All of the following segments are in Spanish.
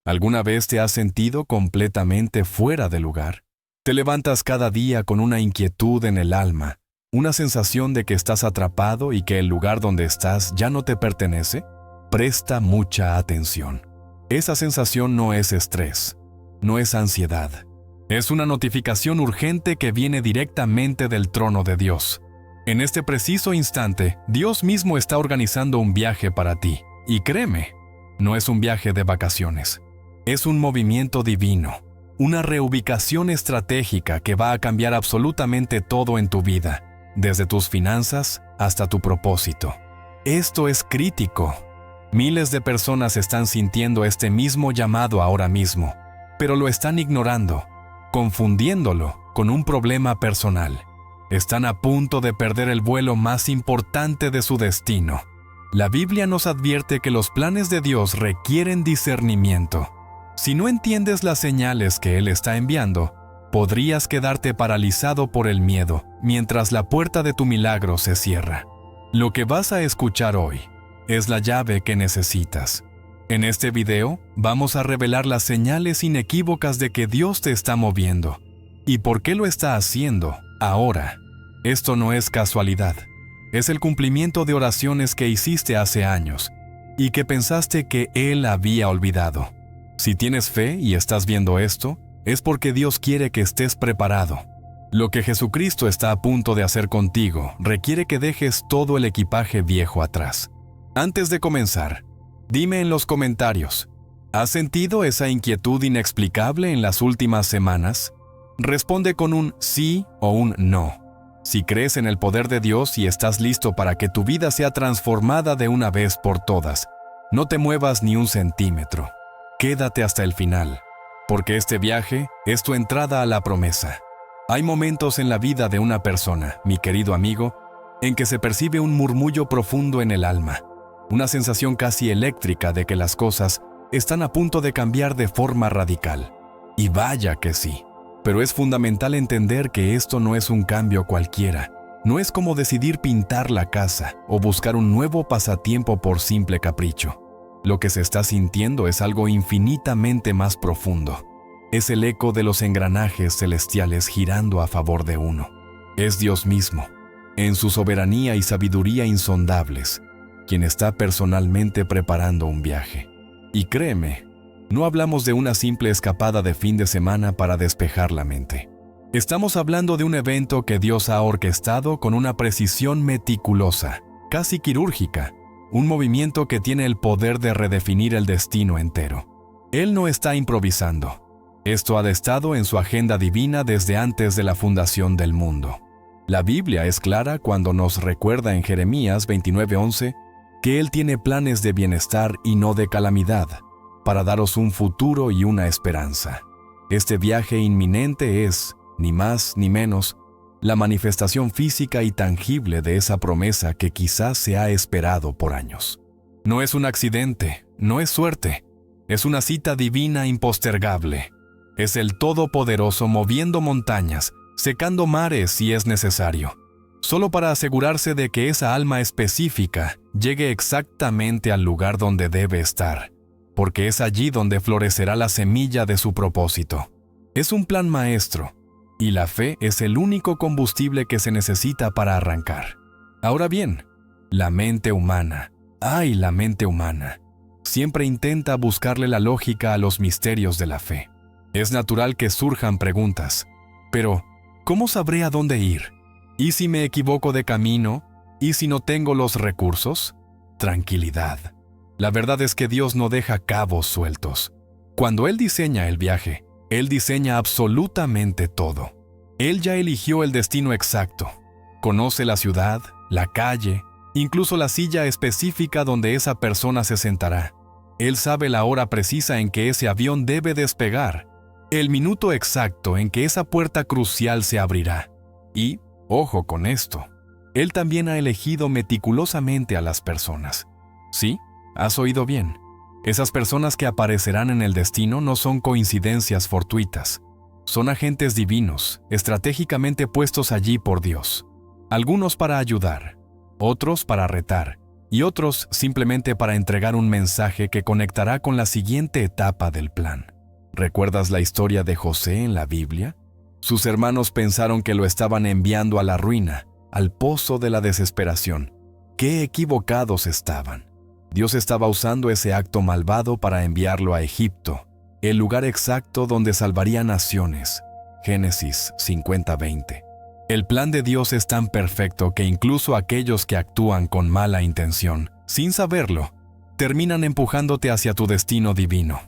¿Alguna vez te has sentido completamente fuera de lugar? ¿Te levantas cada día con una inquietud en el alma, una sensación de que estás atrapado y que el lugar donde estás ya no te pertenece? Presta mucha atención. Esa sensación no es estrés, no es ansiedad. Es una notificación urgente que viene directamente del trono de Dios. En este preciso instante, Dios mismo está organizando un viaje para ti. Y créeme, no es un viaje de vacaciones. Es un movimiento divino, una reubicación estratégica que va a cambiar absolutamente todo en tu vida, desde tus finanzas hasta tu propósito. Esto es crítico. Miles de personas están sintiendo este mismo llamado ahora mismo, pero lo están ignorando, confundiéndolo con un problema personal. Están a punto de perder el vuelo más importante de su destino. La Biblia nos advierte que los planes de Dios requieren discernimiento. Si no entiendes las señales que Él está enviando, podrías quedarte paralizado por el miedo mientras la puerta de tu milagro se cierra. Lo que vas a escuchar hoy es la llave que necesitas. En este video vamos a revelar las señales inequívocas de que Dios te está moviendo y por qué lo está haciendo ahora. Esto no es casualidad. Es el cumplimiento de oraciones que hiciste hace años y que pensaste que Él había olvidado. Si tienes fe y estás viendo esto, es porque Dios quiere que estés preparado. Lo que Jesucristo está a punto de hacer contigo requiere que dejes todo el equipaje viejo atrás. Antes de comenzar, dime en los comentarios, ¿has sentido esa inquietud inexplicable en las últimas semanas? Responde con un sí o un no. Si crees en el poder de Dios y estás listo para que tu vida sea transformada de una vez por todas, no te muevas ni un centímetro. Quédate hasta el final, porque este viaje es tu entrada a la promesa. Hay momentos en la vida de una persona, mi querido amigo, en que se percibe un murmullo profundo en el alma, una sensación casi eléctrica de que las cosas están a punto de cambiar de forma radical. Y vaya que sí. Pero es fundamental entender que esto no es un cambio cualquiera. No es como decidir pintar la casa o buscar un nuevo pasatiempo por simple capricho. Lo que se está sintiendo es algo infinitamente más profundo. Es el eco de los engranajes celestiales girando a favor de uno. Es Dios mismo, en su soberanía y sabiduría insondables, quien está personalmente preparando un viaje. Y créeme, no hablamos de una simple escapada de fin de semana para despejar la mente. Estamos hablando de un evento que Dios ha orquestado con una precisión meticulosa, casi quirúrgica, un movimiento que tiene el poder de redefinir el destino entero. Él no está improvisando. Esto ha estado en su agenda divina desde antes de la fundación del mundo. La Biblia es clara cuando nos recuerda en Jeremías 29:11 que Él tiene planes de bienestar y no de calamidad, para daros un futuro y una esperanza. Este viaje inminente es, ni más ni menos, la manifestación física y tangible de esa promesa que quizás se ha esperado por años. No es un accidente, no es suerte, es una cita divina impostergable. Es el Todopoderoso moviendo montañas, secando mares si es necesario, solo para asegurarse de que esa alma específica llegue exactamente al lugar donde debe estar, porque es allí donde florecerá la semilla de su propósito. Es un plan maestro, y la fe es el único combustible que se necesita para arrancar. Ahora bien, la mente humana, la mente humana, siempre intenta buscarle la lógica a los misterios de la fe. Es natural que surjan preguntas, pero ¿cómo sabré a dónde ir? ¿Y si me equivoco de camino? ¿Y si no tengo los recursos? Tranquilidad. La verdad es que Dios no deja cabos sueltos. Cuando Él diseña el viaje, Él diseña absolutamente todo. Él ya eligió el destino exacto. Conoce la ciudad, la calle, incluso la silla específica donde esa persona se sentará. Él sabe la hora precisa en que ese avión debe despegar, el minuto exacto en que esa puerta crucial se abrirá. Y, ojo con esto, Él también ha elegido meticulosamente a las personas. ¿Sí? ¿Has oído bien? Esas personas que aparecerán en el destino no son coincidencias fortuitas. Son agentes divinos, estratégicamente puestos allí por Dios. Algunos para ayudar, otros para retar, y otros simplemente para entregar un mensaje que conectará con la siguiente etapa del plan. ¿Recuerdas la historia de José en la Biblia? Sus hermanos pensaron que lo estaban enviando a la ruina, al pozo de la desesperación. ¡Qué equivocados estaban! Dios estaba usando ese acto malvado para enviarlo a Egipto, el lugar exacto donde salvaría naciones. Génesis 50:20. El plan de Dios es tan perfecto que incluso aquellos que actúan con mala intención, sin saberlo, terminan empujándote hacia tu destino divino.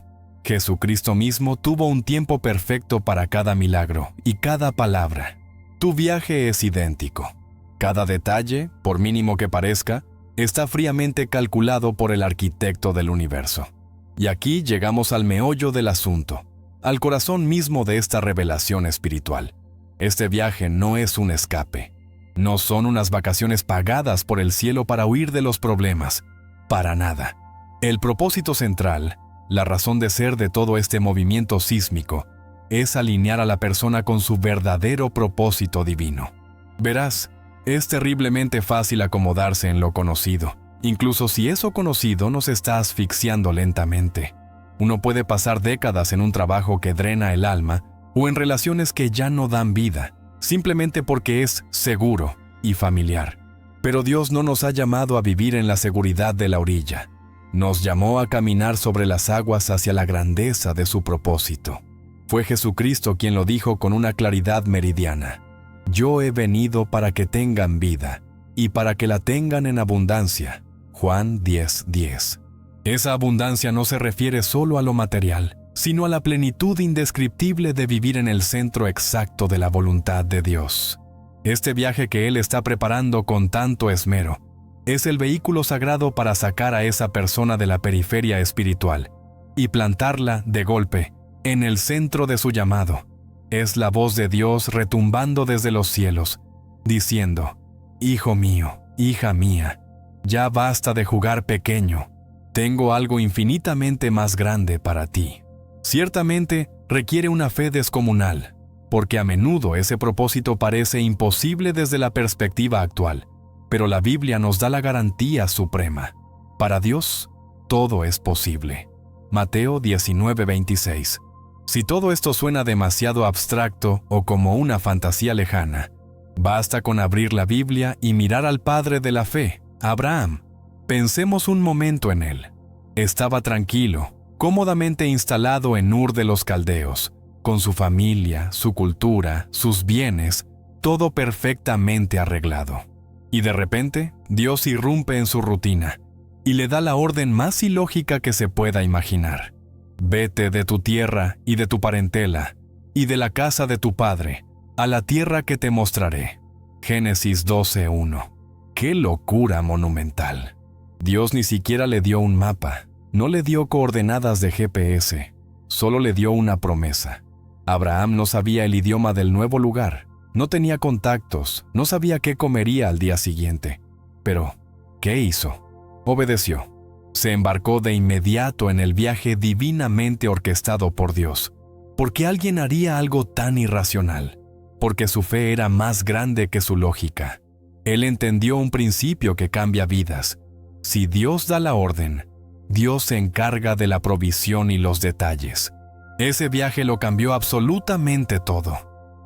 Jesucristo mismo tuvo un tiempo perfecto para cada milagro y cada palabra. Tu viaje es idéntico. Cada detalle, por mínimo que parezca, está fríamente calculado por el arquitecto del universo. Y aquí llegamos al meollo del asunto, al corazón mismo de esta revelación espiritual. Este viaje no es un escape. No son unas vacaciones pagadas por el cielo para huir de los problemas. Para nada. El propósito central, la razón de ser de todo este movimiento sísmico, es alinear a la persona con su verdadero propósito divino. Verás, es terriblemente fácil acomodarse en lo conocido, incluso si eso conocido nos está asfixiando lentamente. Uno puede pasar décadas en un trabajo que drena el alma o en relaciones que ya no dan vida, simplemente porque es seguro y familiar. Pero Dios no nos ha llamado a vivir en la seguridad de la orilla. Nos llamó a caminar sobre las aguas hacia la grandeza de su propósito. Fue Jesucristo quien lo dijo con una claridad meridiana. Yo he venido para que tengan vida y para que la tengan en abundancia. Juan 10:10. Esa abundancia no se refiere solo a lo material, sino a la plenitud indescriptible de vivir en el centro exacto de la voluntad de Dios. Este viaje que Él está preparando con tanto esmero es el vehículo sagrado para sacar a esa persona de la periferia espiritual y plantarla, de golpe, en el centro de su llamado. Es la voz de Dios retumbando desde los cielos, diciendo: Hijo mío, hija mía, ya basta de jugar pequeño. Tengo algo infinitamente más grande para ti. Ciertamente, requiere una fe descomunal, porque a menudo ese propósito parece imposible desde la perspectiva actual, pero la Biblia nos da la garantía suprema. Para Dios, todo es posible. Mateo 19:26. Si todo esto suena demasiado abstracto o como una fantasía lejana, basta con abrir la Biblia y mirar al padre de la fe, Abraham. Pensemos un momento en él. Estaba tranquilo, cómodamente instalado en Ur de los Caldeos, con su familia, su cultura, sus bienes, todo perfectamente arreglado. Y de repente, Dios irrumpe en su rutina y le da la orden más ilógica que se pueda imaginar. Vete de tu tierra y de tu parentela, y de la casa de tu padre, a la tierra que te mostraré. Génesis 12:1. ¡Qué locura monumental! Dios ni siquiera le dio un mapa, no le dio coordenadas de GPS, solo le dio una promesa. Abraham no sabía el idioma del nuevo lugar, no tenía contactos, no sabía qué comería al día siguiente. Pero, ¿qué hizo? Obedeció. Se embarcó de inmediato en el viaje divinamente orquestado por Dios. ¿Por qué alguien haría algo tan irracional? Porque su fe era más grande que su lógica. Él entendió un principio que cambia vidas. Si Dios da la orden, Dios se encarga de la provisión y los detalles. Ese viaje lo cambió absolutamente todo.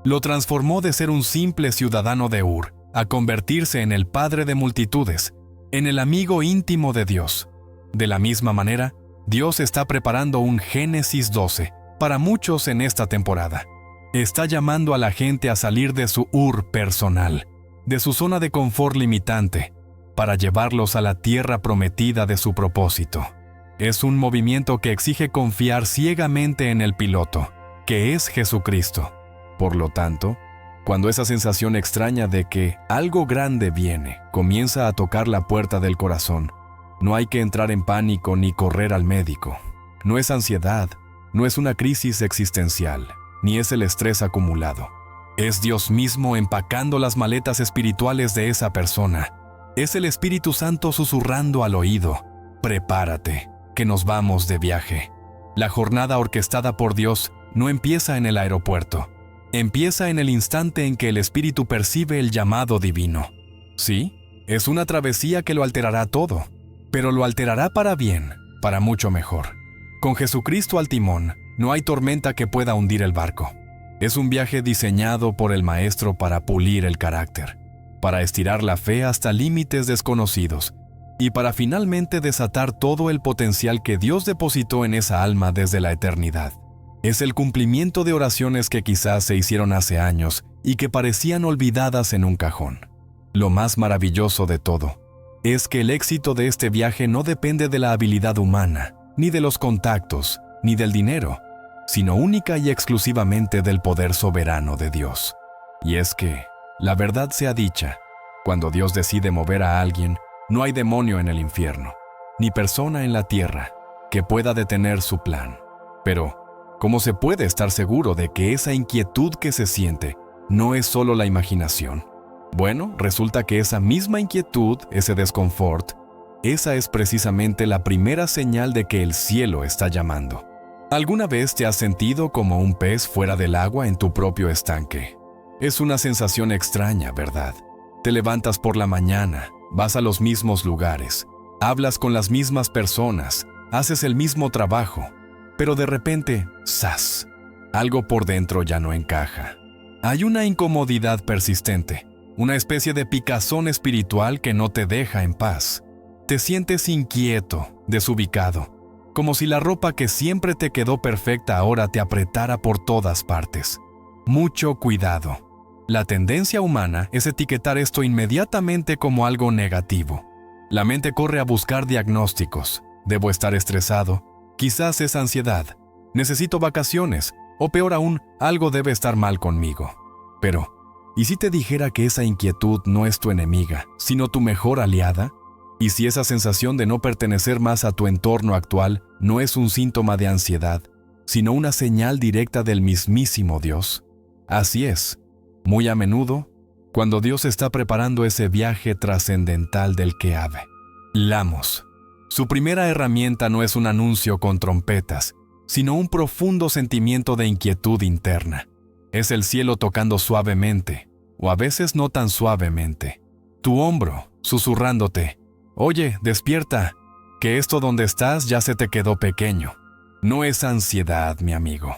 Lo transformó de ser un simple ciudadano de Ur a convertirse en el padre de multitudes, en el amigo íntimo de Dios. De la misma manera, Dios está preparando un Génesis 12 para muchos en esta temporada. Está llamando a la gente a salir de su Ur personal, de su zona de confort limitante, para llevarlos a la tierra prometida de su propósito. Es un movimiento que exige confiar ciegamente en el piloto, que es Jesucristo. Por lo tanto, cuando esa sensación extraña de que algo grande viene comienza a tocar la puerta del corazón, no hay que entrar en pánico ni correr al médico. No es ansiedad, no es una crisis existencial, ni es el estrés acumulado. Es Dios mismo empacando las maletas espirituales de esa persona. Es el Espíritu Santo susurrando al oído: prepárate, que nos vamos de viaje. La jornada orquestada por Dios no empieza en el aeropuerto. Empieza en el instante en que el Espíritu percibe el llamado divino. ¿Sí? Es una travesía que lo alterará todo, pero lo alterará para bien, para mucho mejor. Con Jesucristo al timón, no hay tormenta que pueda hundir el barco. Es un viaje diseñado por el Maestro para pulir el carácter, para estirar la fe hasta límites desconocidos y para finalmente desatar todo el potencial que Dios depositó en esa alma desde la eternidad. Es el cumplimiento de oraciones que quizás se hicieron hace años y que parecían olvidadas en un cajón. Lo más maravilloso de todo es que el éxito de este viaje no depende de la habilidad humana, ni de los contactos, ni del dinero, sino única y exclusivamente del poder soberano de Dios. Y es que, la verdad sea dicha, cuando Dios decide mover a alguien, no hay demonio en el infierno, ni persona en la tierra que pueda detener su plan. Pero, ¿cómo se puede estar seguro de que esa inquietud que se siente no es solo la imaginación? Bueno, resulta que esa misma inquietud, ese desconfort, esa es precisamente la primera señal de que el cielo está llamando. ¿Alguna vez te has sentido como un pez fuera del agua en tu propio estanque? Es una sensación extraña, ¿verdad? Te levantas por la mañana, vas a los mismos lugares, hablas con las mismas personas, haces el mismo trabajo, pero de repente, ¡zas!, algo por dentro ya no encaja. Hay una incomodidad persistente, una especie de picazón espiritual que no te deja en paz. Te sientes inquieto, desubicado, como si la ropa que siempre te quedó perfecta ahora te apretara por todas partes. Mucho cuidado. La tendencia humana es etiquetar esto inmediatamente como algo negativo. La mente corre a buscar diagnósticos. Debo estar estresado. Quizás es ansiedad. Necesito vacaciones. O peor aún, algo debe estar mal conmigo. Pero, ¿y si te dijera que esa inquietud no es tu enemiga, sino tu mejor aliada? ¿Y si esa sensación de no pertenecer más a tu entorno actual no es un síntoma de ansiedad, sino una señal directa del mismísimo Dios? Así es. Muy a menudo, cuando Dios está preparando ese viaje trascendental del que hablamos, su primera herramienta no es un anuncio con trompetas, sino un profundo sentimiento de inquietud interna. Es el cielo tocando suavemente, o a veces no tan suavemente, tu hombro, susurrándote: «Oye, despierta, que esto donde estás ya se te quedó pequeño». No es ansiedad, mi amigo,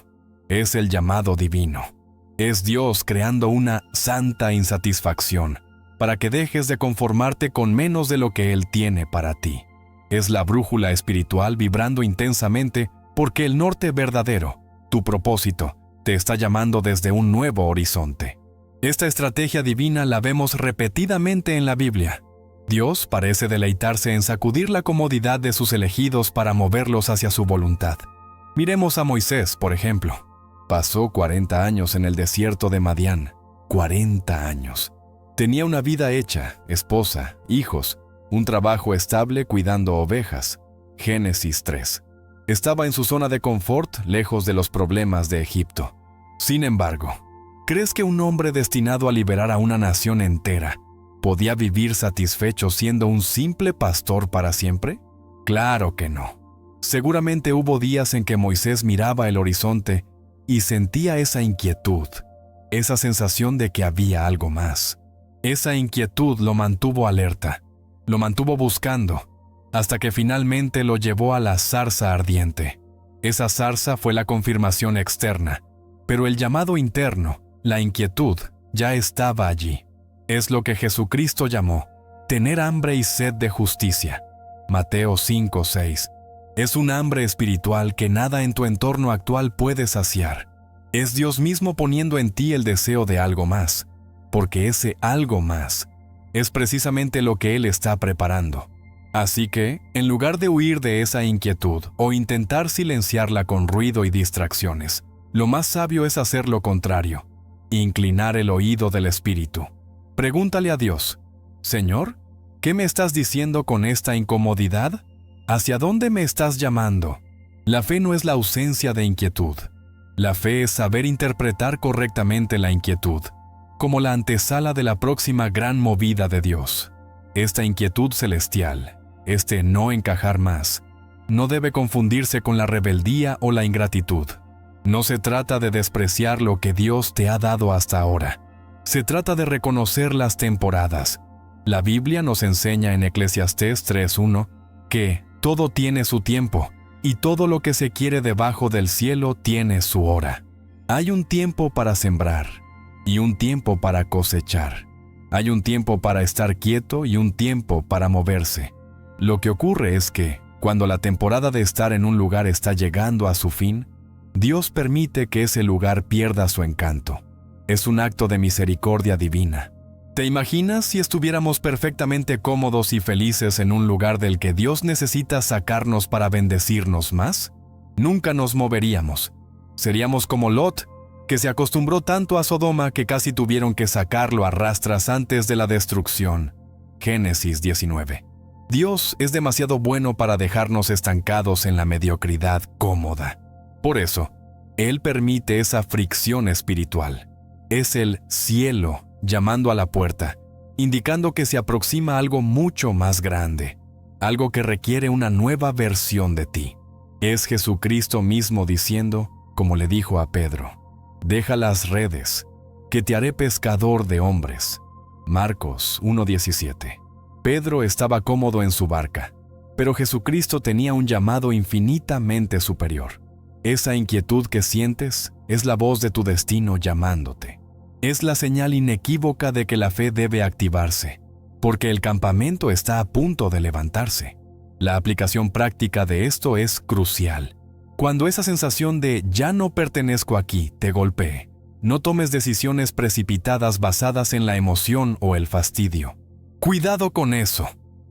es el llamado divino. Es Dios creando una santa insatisfacción para que dejes de conformarte con menos de lo que Él tiene para ti. Es la brújula espiritual vibrando intensamente porque el norte verdadero, tu propósito, te está llamando desde un nuevo horizonte. Esta estrategia divina la vemos repetidamente en la Biblia. Dios parece deleitarse en sacudir la comodidad de sus elegidos para moverlos hacia su voluntad. Miremos a Moisés, por ejemplo. Pasó 40 años en el desierto de Madián. 40 años. Tenía una vida hecha, esposa, hijos, un trabajo estable cuidando ovejas. Génesis 3. Estaba en su zona de confort, lejos de los problemas de Egipto. Sin embargo, ¿crees que un hombre destinado a liberar a una nación entera podía vivir satisfecho siendo un simple pastor para siempre? Claro que no. Seguramente hubo días en que Moisés miraba el horizonte y sentía esa inquietud, esa sensación de que había algo más. Esa inquietud lo mantuvo alerta, lo mantuvo buscando, hasta que finalmente lo llevó a la zarza ardiente. Esa zarza fue la confirmación externa, pero el llamado interno, la inquietud, ya estaba allí. Es lo que Jesucristo llamó tener hambre y sed de justicia. Mateo 5:6. Es un hambre espiritual que nada en tu entorno actual puede saciar. Es Dios mismo poniendo en ti el deseo de algo más, porque ese algo más es precisamente lo que Él está preparando. Así que, en lugar de huir de esa inquietud o intentar silenciarla con ruido y distracciones, lo más sabio es hacer lo contrario, inclinar el oído del Espíritu. Pregúntale a Dios: «Señor, ¿qué me estás diciendo con esta incomodidad? ¿Hacia dónde me estás llamando?». La fe no es la ausencia de inquietud. La fe es saber interpretar correctamente la inquietud, como la antesala de la próxima gran movida de Dios. Esta inquietud celestial, este no encajar más, no debe confundirse con la rebeldía o la ingratitud. No se trata de despreciar lo que Dios te ha dado hasta ahora. Se trata de reconocer las temporadas, La Biblia nos enseña en Eclesiastés 3:1 que todo tiene su tiempo y todo lo que se quiere debajo del cielo tiene su hora. Hay un tiempo para sembrar y un tiempo para cosechar. Hay un tiempo para estar quieto y un tiempo para moverse. Lo que ocurre es que, cuando la temporada de estar en un lugar está llegando a su fin, Dios permite que ese lugar pierda su encanto. Es un acto de misericordia divina. ¿Te imaginas si estuviéramos perfectamente cómodos y felices en un lugar del que Dios necesita sacarnos para bendecirnos más? Nunca nos moveríamos. Seríamos como Lot, que se acostumbró tanto a Sodoma que casi tuvieron que sacarlo a rastras antes de la destrucción. Génesis 19. Dios es demasiado bueno para dejarnos estancados en la mediocridad cómoda. Por eso, Él permite esa fricción espiritual. Es el cielo llamando a la puerta, indicando que se aproxima algo mucho más grande, algo que requiere una nueva versión de ti. Es Jesucristo mismo diciendo, como le dijo a Pedro: «Deja las redes, que te haré pescador de hombres». Marcos 1:17. Pedro estaba cómodo en su barca, pero Jesucristo tenía un llamado infinitamente superior. Esa inquietud que sientes es la voz de tu destino llamándote. Es la señal inequívoca de que la fe debe activarse, porque el campamento está a punto de levantarse. La aplicación práctica de esto es crucial. Cuando esa sensación de «ya no pertenezco aquí» te golpee, no tomes decisiones precipitadas basadas en la emoción o el fastidio. Cuidado con eso.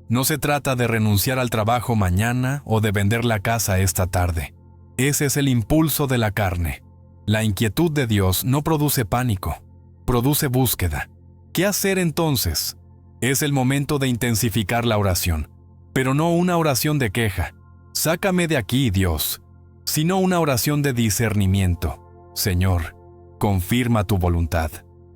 No se trata de renunciar al trabajo mañana o de vender la casa esta tarde. Ese es el impulso de la carne. La inquietud de Dios no produce pánico, produce búsqueda. ¿Qué hacer entonces? Es el momento de intensificar la oración, pero no una oración de queja. «Sácame de aquí, Dios», sino una oración de discernimiento. «Señor, confirma tu voluntad.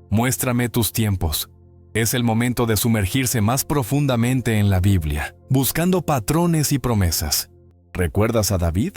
Muéstrame tus tiempos». Es el momento de sumergirse más profundamente en la Biblia, buscando patrones y promesas. ¿Recuerdas a David?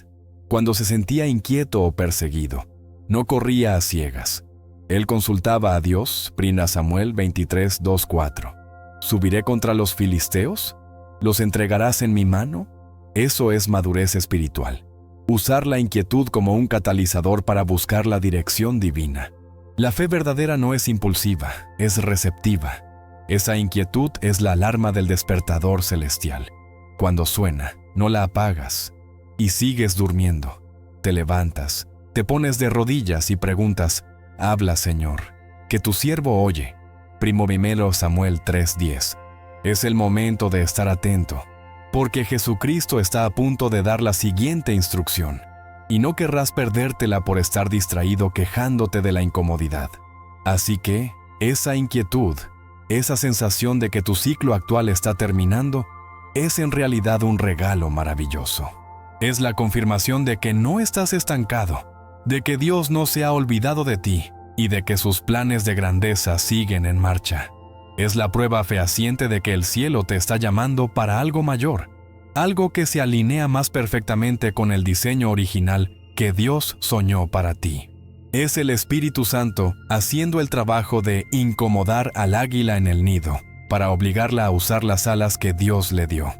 Cuando se sentía inquieto o perseguido, no corría a ciegas. Él consultaba a Dios, 1 Samuel 23:2-4. ¿Subiré contra los filisteos? ¿Los entregarás en mi mano? Eso es madurez espiritual. Usar la inquietud como un catalizador para buscar la dirección divina. La fe verdadera no es impulsiva, es receptiva. Esa inquietud es la alarma del despertador celestial. Cuando suena, no la apagas y sigues durmiendo. Te levantas, te pones de rodillas y preguntas: «Habla, Señor, que tu siervo oye». 1 Samuel 3:10. Es el momento de estar atento, porque Jesucristo está a punto de dar la siguiente instrucción, y no querrás perdértela por estar distraído quejándote de la incomodidad. Así que, esa inquietud, esa sensación de que tu ciclo actual está terminando, es en realidad un regalo maravilloso. Es la confirmación de que no estás estancado, de que Dios no se ha olvidado de ti y de que sus planes de grandeza siguen en marcha. Es la prueba fehaciente de que el cielo te está llamando para algo mayor, algo que se alinea más perfectamente con el diseño original que Dios soñó para ti. Es el Espíritu Santo haciendo el trabajo de incomodar al águila en el nido para obligarla a usar las alas que Dios le dio.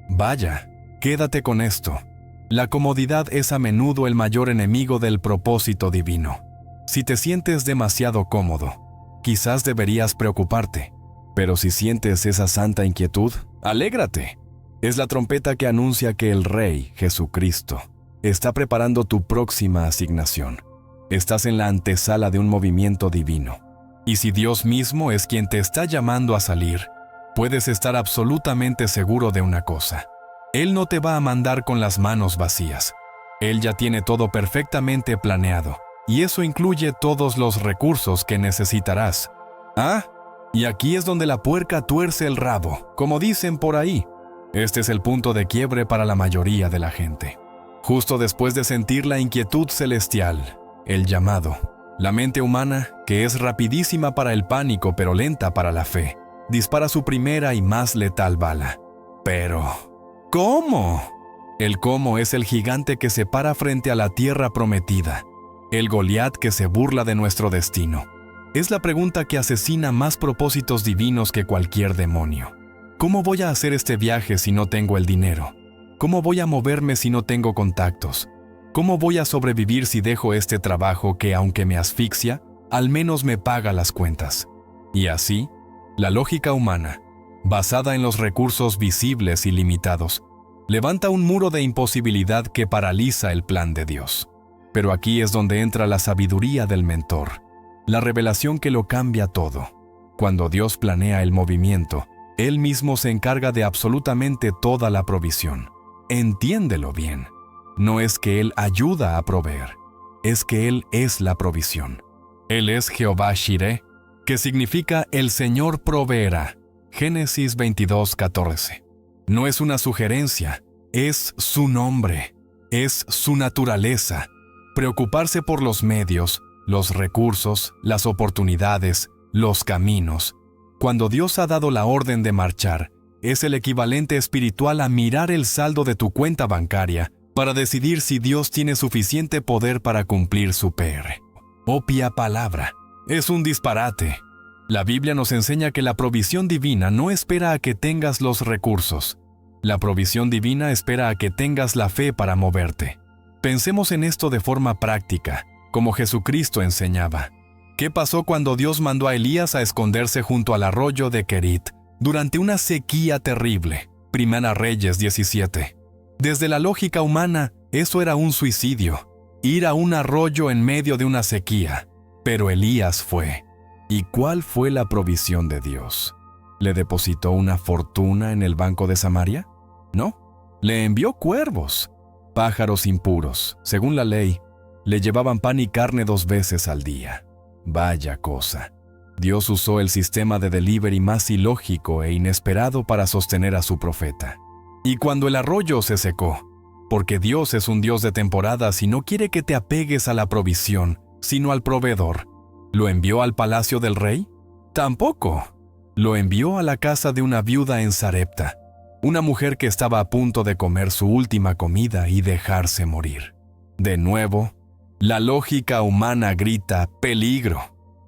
Vaya, quédate con esto. La comodidad es a menudo el mayor enemigo del propósito divino. Si te sientes demasiado cómodo, quizás deberías preocuparte. Pero si sientes esa santa inquietud, alégrate. Es la trompeta que anuncia que el Rey, Jesucristo, está preparando tu próxima asignación. Estás en la antesala de un movimiento divino. Y si Dios mismo es quien te está llamando a salir, puedes estar absolutamente seguro de una cosa. Él no te va a mandar con las manos vacías. Él ya tiene todo perfectamente planeado, y eso incluye todos los recursos que necesitarás. Y aquí es donde la puerca tuerce el rabo, como dicen por ahí. Este es el punto de quiebre para la mayoría de la gente. Justo después de sentir la inquietud celestial, el llamado, la mente humana, que es rapidísima para el pánico pero lenta para la fe, dispara su primera y más letal bala. Pero, ¿cómo? El cómo es el gigante que se para frente a la tierra prometida, el Goliat que se burla de nuestro destino. Es la pregunta que asesina más propósitos divinos que cualquier demonio. ¿Cómo voy a hacer este viaje si no tengo el dinero? ¿Cómo voy a moverme si no tengo contactos? ¿Cómo voy a sobrevivir si dejo este trabajo que, aunque me asfixia, al menos me paga las cuentas? Y así, la lógica humana, basada en los recursos visibles y limitados, levanta un muro de imposibilidad que paraliza el plan de Dios. Pero aquí es donde entra la sabiduría del mentor, la revelación que lo cambia todo. Cuando Dios planea el movimiento, Él mismo se encarga de absolutamente toda la provisión. Entiéndelo bien. No es que Él ayuda a proveer, es que Él es la provisión. Él es Jehová Shireh, que significa el Señor proveerá. Génesis 22:14. No es una sugerencia, es su nombre, es su naturaleza. Preocuparse por los medios, los recursos, las oportunidades, los caminos. Cuando Dios ha dado la orden de marchar, es el equivalente espiritual a mirar el saldo de tu cuenta bancaria para decidir si Dios tiene suficiente poder para cumplir su PR. Obvia palabra. Es un disparate. La Biblia nos enseña que la provisión divina no espera a que tengas los recursos. La provisión divina espera a que tengas la fe para moverte. Pensemos en esto de forma práctica, como Jesucristo enseñaba. ¿Qué pasó cuando Dios mandó a Elías a esconderse junto al arroyo de Querit durante una sequía terrible? Primera Reyes 17. Desde la lógica humana, eso era un suicidio, ir a un arroyo en medio de una sequía. Pero Elías fue. ¿Y cuál fue la provisión de Dios? ¿Le depositó una fortuna en el banco de Samaria? No, le envió cuervos, pájaros impuros. Según la ley, le llevaban pan y carne 2 veces al día. Vaya cosa. Dios usó el sistema de delivery más ilógico e inesperado para sostener a su profeta. Y cuando el arroyo se secó, porque Dios es un Dios de temporadas y no quiere que te apegues a la provisión, sino al proveedor, ¿lo envió al palacio del rey? Tampoco. Lo envió a la casa de una viuda en Sarepta, una mujer que estaba a punto de comer su última comida y dejarse morir. De nuevo, la lógica humana grita ¡peligro!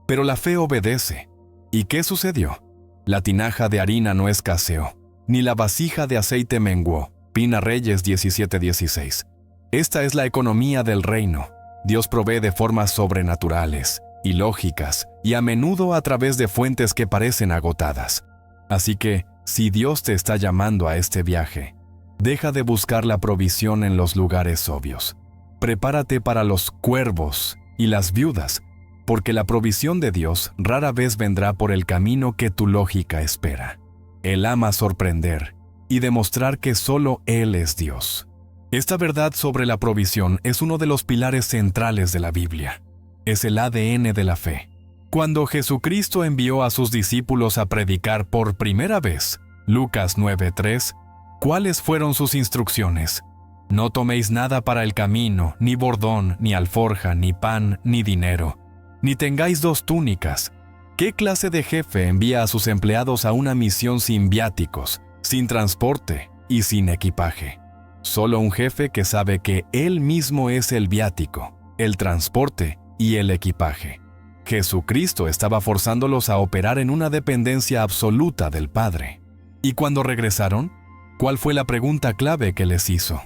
Pero la fe obedece. ¿Y qué sucedió? La tinaja de harina no escaseó, ni la vasija de aceite menguó. Primera Reyes 17:16. Esta es la economía del reino. Dios provee de formas sobrenaturales, ilógicas, y a menudo a través de fuentes que parecen agotadas. Así que, si Dios te está llamando a este viaje, deja de buscar la provisión en los lugares obvios. Prepárate para los cuervos y las viudas, porque la provisión de Dios rara vez vendrá por el camino que tu lógica espera. Él ama sorprender y demostrar que solo Él es Dios. Esta verdad sobre la provisión es uno de los pilares centrales de la Biblia. Es el ADN de la fe. Cuando Jesucristo envió a sus discípulos a predicar por primera vez, Lucas 9:3, ¿cuáles fueron sus instrucciones? No toméis nada para el camino, ni bordón, ni alforja, ni pan, ni dinero, ni tengáis 2 túnicas. ¿Qué clase de jefe envía a sus empleados a una misión sin viáticos, sin transporte y sin equipaje? Solo un jefe que sabe que él mismo es el viático, el transporte y el equipaje. Jesucristo estaba forzándolos a operar en una dependencia absoluta del Padre. ¿Y cuando regresaron? ¿Cuál fue la pregunta clave que les hizo?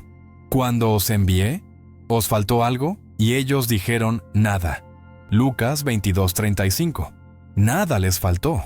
¿Cuando os envié? ¿Os faltó algo? Y ellos dijeron, nada. Lucas 22:35. Nada les faltó,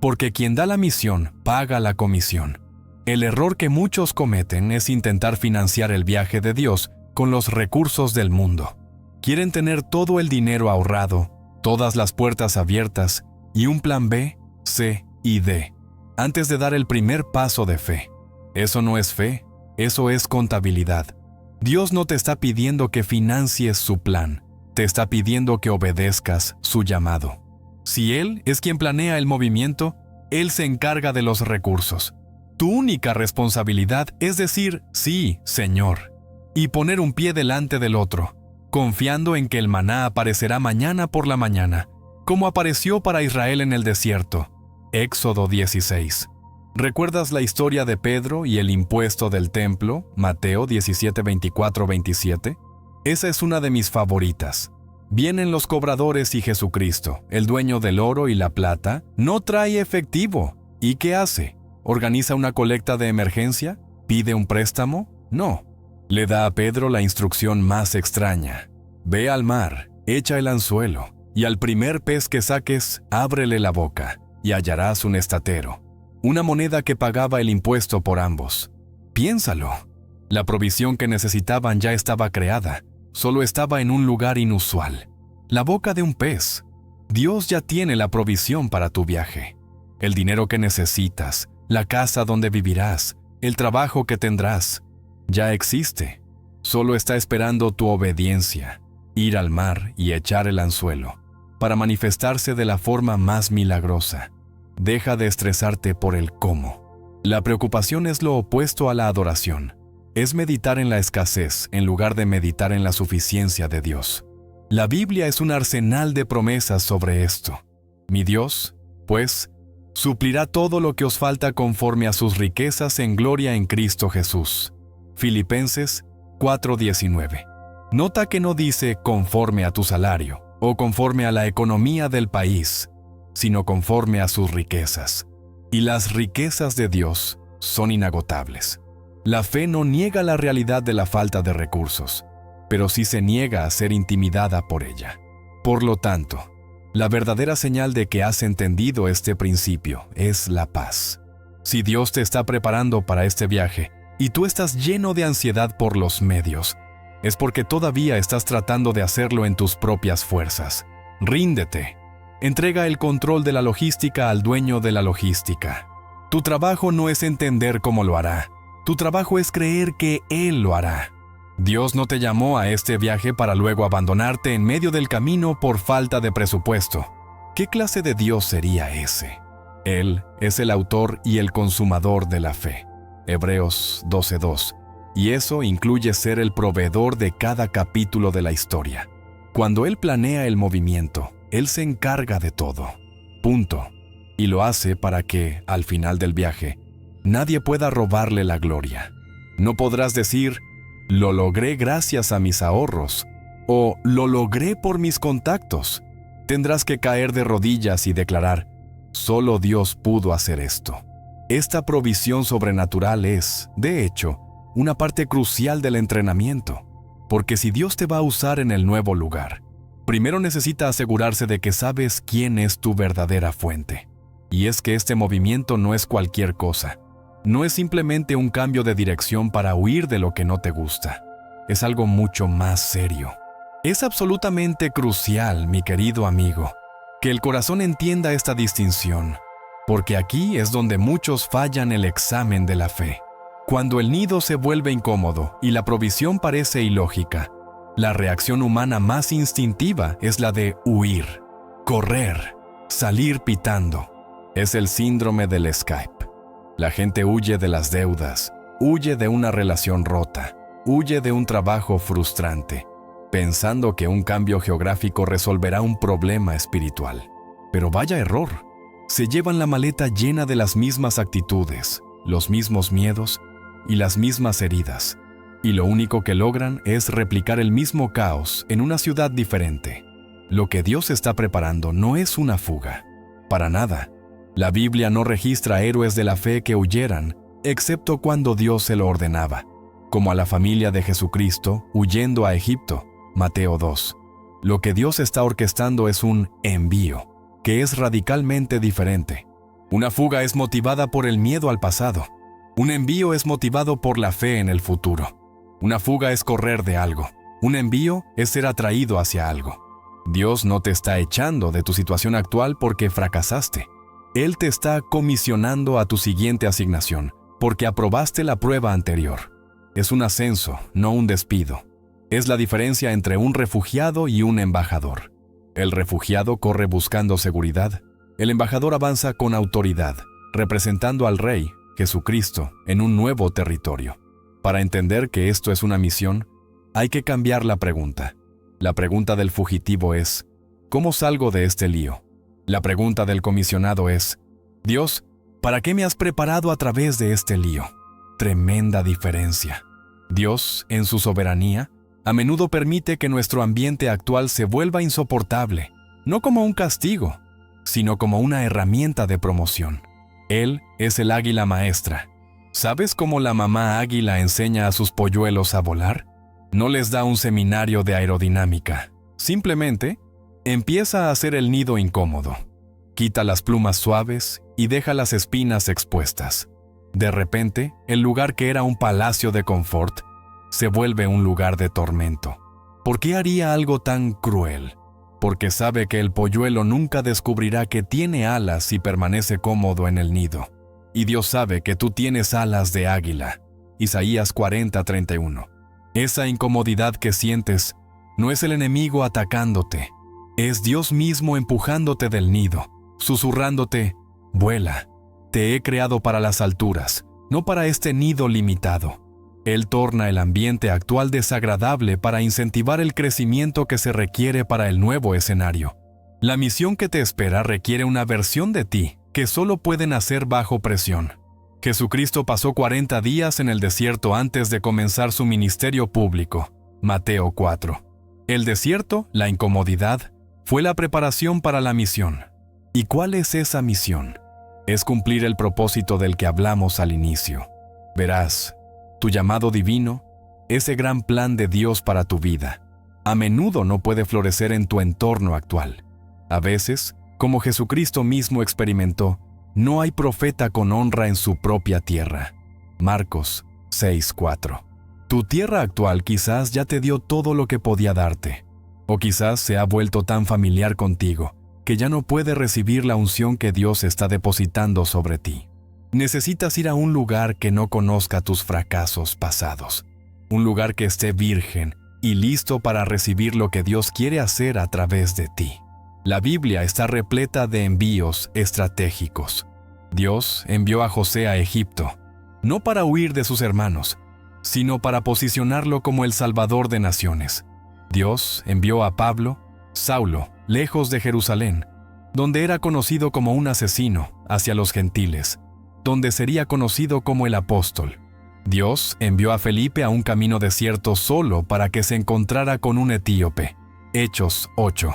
porque quien da la misión paga la comisión. El error que muchos cometen es intentar financiar el viaje de Dios con los recursos del mundo. Quieren tener todo el dinero ahorrado, todas las puertas abiertas y un plan B, C y D, antes de dar el primer paso de fe. Eso no es fe, eso es contabilidad. Dios no te está pidiendo que financies su plan, te está pidiendo que obedezcas su llamado. Si Él es quien planea el movimiento, Él se encarga de los recursos. Tu única responsabilidad es decir, sí, Señor, y poner un pie delante del otro, confiando en que el maná aparecerá mañana por la mañana, como apareció para Israel en el desierto. Éxodo 16. ¿Recuerdas la historia de Pedro y el impuesto del templo? Mateo 17:24-27. Esa es una de mis favoritas. Vienen los cobradores y Jesucristo, el dueño del oro y la plata, no trae efectivo. ¿Y qué hace? ¿Organiza una colecta de emergencia? ¿Pide un préstamo? No. Le da a Pedro la instrucción más extraña. Ve al mar, echa el anzuelo, y al primer pez que saques, ábrele la boca, y hallarás un estatero, una moneda que pagaba el impuesto por ambos. Piénsalo. La provisión que necesitaban ya estaba creada, solo estaba en un lugar inusual. La boca de un pez. Dios ya tiene la provisión para tu viaje. El dinero que necesitas, la casa donde vivirás, el trabajo que tendrás, ya existe. Solo está esperando tu obediencia, ir al mar y echar el anzuelo, para manifestarse de la forma más milagrosa. Deja de estresarte por el cómo. La preocupación es lo opuesto a la adoración. Es meditar en la escasez en lugar de meditar en la suficiencia de Dios. La Biblia es un arsenal de promesas sobre esto. Mi Dios, pues, suplirá todo lo que os falta conforme a sus riquezas en gloria en Cristo Jesús. Filipenses 4:19. Nota que no dice conforme a tu salario o conforme a la economía del país, sino conforme a sus riquezas. Y las riquezas de Dios son inagotables. La fe no niega la realidad de la falta de recursos, pero sí se niega a ser intimidada por ella. Por lo tanto, la verdadera señal de que has entendido este principio es la paz. Si Dios te está preparando para este viaje y tú estás lleno de ansiedad por los medios, es porque todavía estás tratando de hacerlo en tus propias fuerzas. Ríndete. Entrega el control de la logística al dueño de la logística. Tu trabajo no es entender cómo lo hará. Tu trabajo es creer que Él lo hará. Dios no te llamó a este viaje para luego abandonarte en medio del camino por falta de presupuesto. ¿Qué clase de Dios sería ese? Él es el autor y el consumador de la fe. Hebreos 12:2. Y eso incluye ser el proveedor de cada capítulo de la historia. Cuando Él planea el movimiento, Él se encarga de todo. Punto. Y lo hace para que, al final del viaje, nadie pueda robarle la gloria. No podrás decir, lo logré gracias a mis ahorros, o lo logré por mis contactos. Tendrás que caer de rodillas y declarar, solo Dios pudo hacer esto. Esta provisión sobrenatural es, de hecho, una parte crucial del entrenamiento, porque si Dios te va a usar en el nuevo lugar, primero necesita asegurarse de que sabes quién es tu verdadera fuente. Y es que este movimiento no es cualquier cosa. No es simplemente un cambio de dirección para huir de lo que no te gusta. Es algo mucho más serio. Es absolutamente crucial, mi querido amigo, que el corazón entienda esta distinción, porque aquí es donde muchos fallan el examen de la fe. Cuando el nido se vuelve incómodo y la provisión parece ilógica, la reacción humana más instintiva es la de huir, correr, salir pitando. Es el síndrome del escape. La gente huye de las deudas, huye de una relación rota, huye de un trabajo frustrante, pensando que un cambio geográfico resolverá un problema espiritual. Pero vaya error. Se llevan la maleta llena de las mismas actitudes, los mismos miedos y las mismas heridas, y lo único que logran es replicar el mismo caos en una ciudad diferente. Lo que Dios está preparando no es una fuga. Para nada. La Biblia no registra héroes de la fe que huyeran, excepto cuando Dios se lo ordenaba, como a la familia de Jesucristo huyendo a Egipto, Mateo 2. Lo que Dios está orquestando es un envío, que es radicalmente diferente. Una fuga es motivada por el miedo al pasado. Un envío es motivado por la fe en el futuro. Una fuga es correr de algo. Un envío es ser atraído hacia algo. Dios no te está echando de tu situación actual porque fracasaste. Él te está comisionando a tu siguiente asignación, porque aprobaste la prueba anterior. Es un ascenso, no un despido. Es la diferencia entre un refugiado y un embajador. El refugiado corre buscando seguridad. El embajador avanza con autoridad, representando al Rey, Jesucristo, en un nuevo territorio. Para entender que esto es una misión, hay que cambiar la pregunta. La pregunta del fugitivo es, ¿cómo salgo de este lío? La pregunta del comisionado es, Dios, ¿para qué me has preparado a través de este lío? Tremenda diferencia. Dios, en su soberanía, A menudo permite que nuestro ambiente actual se vuelva insoportable, no como un castigo, sino como una herramienta de promoción. Él es el águila maestra. ¿Sabes cómo la mamá águila enseña a sus polluelos a volar? No les da un seminario de aerodinámica. Simplemente, empieza a hacer el nido incómodo. Quita las plumas suaves y deja las espinas expuestas. De repente, el lugar que era un palacio de confort se vuelve un lugar de tormento. ¿Por qué haría algo tan cruel? Porque sabe que el polluelo nunca descubrirá que tiene alas si permanece cómodo en el nido. Y Dios sabe que tú tienes alas de águila. Isaías 40:31. Esa incomodidad que sientes no es el enemigo atacándote. Es Dios mismo empujándote del nido, susurrándote, vuela. Te he creado para las alturas, no para este nido limitado. Él torna el ambiente actual desagradable para incentivar el crecimiento que se requiere para el nuevo escenario. La misión que te espera requiere una versión de ti que solo puede nacer bajo presión. Jesucristo pasó 40 días en el desierto antes de comenzar su ministerio público. Mateo 4. El desierto, la incomodidad, fue la preparación para la misión. ¿Y cuál es esa misión? Es cumplir el propósito del que hablamos al inicio. Verás, tu llamado divino, ese gran plan de Dios para tu vida, a menudo no puede florecer en tu entorno actual. A veces, como Jesucristo mismo experimentó, no hay profeta con honra en su propia tierra. Marcos 6:4. Tu tierra actual quizás ya te dio todo lo que podía darte, o quizás se ha vuelto tan familiar contigo que ya no puede recibir la unción que Dios está depositando sobre ti. Necesitas ir a un lugar que no conozca tus fracasos pasados, un lugar que esté virgen y listo para recibir lo que Dios quiere hacer a través de ti. La Biblia está repleta de envíos estratégicos. Dios envió a José a Egipto, no para huir de sus hermanos, sino para posicionarlo como el Salvador de naciones. Dios envió a Pablo, Saulo, lejos de Jerusalén, donde era conocido como un asesino, hacia los gentiles, donde sería conocido como el apóstol. Dios envió a Felipe a un camino desierto solo para que se encontrara con un etíope. Hechos 8.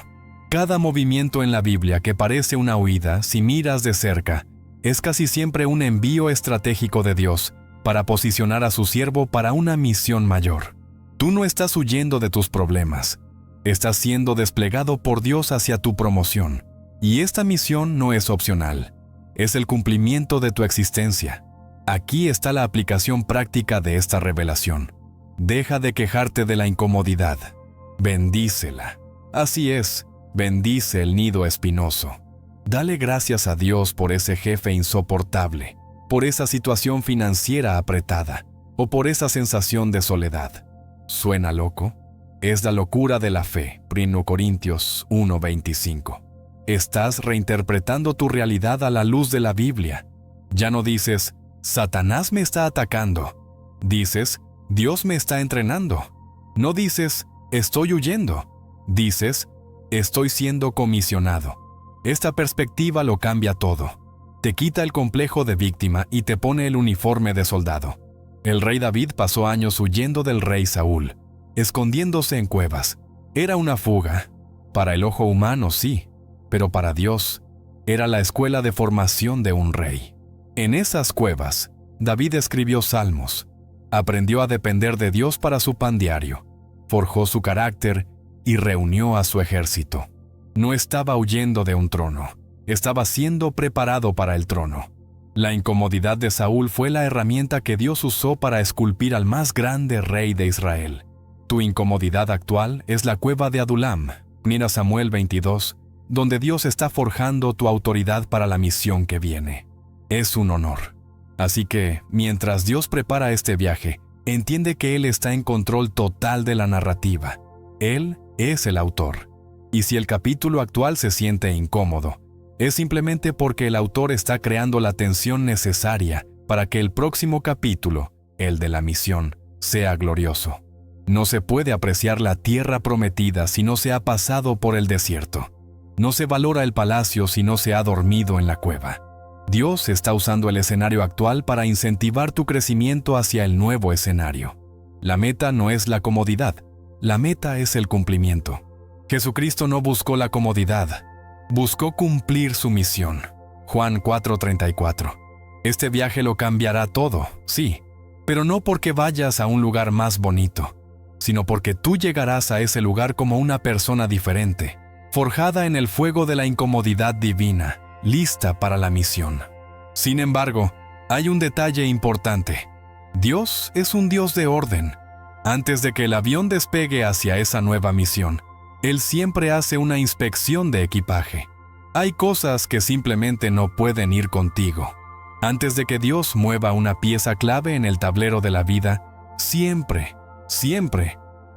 Cada movimiento en la Biblia que parece una huida, si miras de cerca, es casi siempre un envío estratégico de Dios para posicionar a su siervo para una misión mayor. Tú no estás huyendo de tus problemas. Estás siendo desplegado por Dios hacia tu promoción. Y esta misión no es opcional. Es el cumplimiento de tu existencia. Aquí está la aplicación práctica de esta revelación. Deja de quejarte de la incomodidad. Bendícela. Así es, bendice el nido espinoso. Dale gracias a Dios por ese jefe insoportable, por esa situación financiera apretada, o por esa sensación de soledad. ¿Suena loco? Es la locura de la fe. 1 Corintios 1:25. Estás reinterpretando tu realidad a la luz de la Biblia. Ya no dices, Satanás me está atacando. Dices, Dios me está entrenando. No dices, estoy huyendo. Dices, estoy siendo comisionado. Esta perspectiva lo cambia todo. Te quita el complejo de víctima y te pone el uniforme de soldado. El rey David pasó años huyendo del rey Saúl, escondiéndose en cuevas. Era una fuga. Para el ojo humano, sí, pero para Dios, era la escuela de formación de un rey. En esas cuevas, David escribió salmos, aprendió a depender de Dios para su pan diario, forjó su carácter y reunió a su ejército. No estaba huyendo de un trono, estaba siendo preparado para el trono. La incomodidad de Saúl fue la herramienta que Dios usó para esculpir al más grande rey de Israel. Tu incomodidad actual es la cueva de Adulam. Mira Samuel 22, donde Dios está forjando tu autoridad para la misión que viene. Es un honor. Así que, mientras Dios prepara este viaje, entiende que Él está en control total de la narrativa. Él es el autor. Y si el capítulo actual se siente incómodo, es simplemente porque el autor está creando la tensión necesaria para que el próximo capítulo, el de la misión, sea glorioso. No se puede apreciar la tierra prometida si no se ha pasado por el desierto. No se valora el palacio si no se ha dormido en la cueva. Dios está usando el escenario actual para incentivar tu crecimiento hacia el nuevo escenario. La meta no es la comodidad. la meta es el cumplimiento. Jesucristo no buscó la comodidad, buscó cumplir su misión. Juan 4:34. Este viaje lo cambiará todo, sí, pero no porque vayas a un lugar más bonito, sino porque tú llegarás a ese lugar como una persona diferente, forjada en el fuego de la incomodidad divina, lista para la misión. Sin embargo, hay un detalle importante. Dios es un Dios de orden. Antes de que el avión despegue hacia esa nueva misión, Él siempre hace una inspección de equipaje. Hay cosas que simplemente no pueden ir contigo. Antes de que Dios mueva una pieza clave en el tablero de la vida, siempre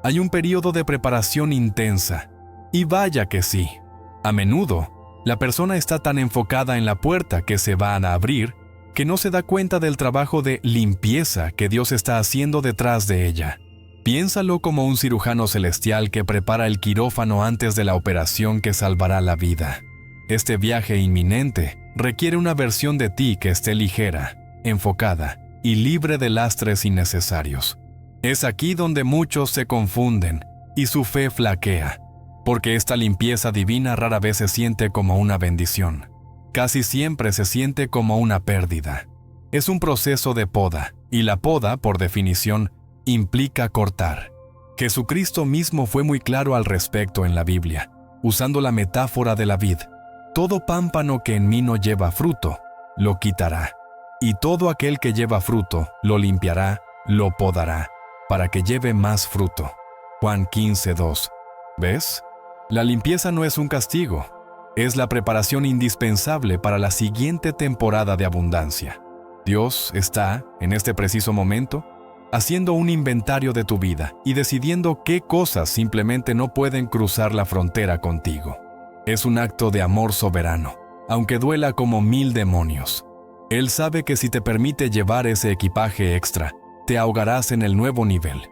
hay un periodo de preparación intensa. Y vaya que sí. A menudo, la persona está tan enfocada en la puerta que se van a abrir que no se da cuenta del trabajo de limpieza que Dios está haciendo detrás de ella. Piénsalo como un cirujano celestial que prepara el quirófano antes de la operación que salvará la vida. Este viaje inminente requiere una versión de ti que esté ligera, enfocada y libre de lastres innecesarios. Es aquí donde muchos se confunden y su fe flaquea, porque esta limpieza divina rara vez se siente como una bendición. Casi siempre se siente como una pérdida. Es un proceso de poda, y la poda, por definición, implica cortar. Jesucristo mismo fue muy claro al respecto en la Biblia, usando la metáfora de la vid. Todo pámpano que en mí no lleva fruto, lo quitará, y todo aquel que lleva fruto, lo limpiará, lo podará, para que lleve más fruto. Juan 15:2. ¿Ves? La limpieza no es un castigo, es la preparación indispensable para la siguiente temporada de abundancia. Dios está, en este preciso momento, haciendo un inventario de tu vida y decidiendo qué cosas simplemente no pueden cruzar la frontera contigo. Es un acto de amor soberano, aunque duela como 1000 demonios. Él sabe que si te permite llevar ese equipaje extra, te ahogarás en el nuevo nivel.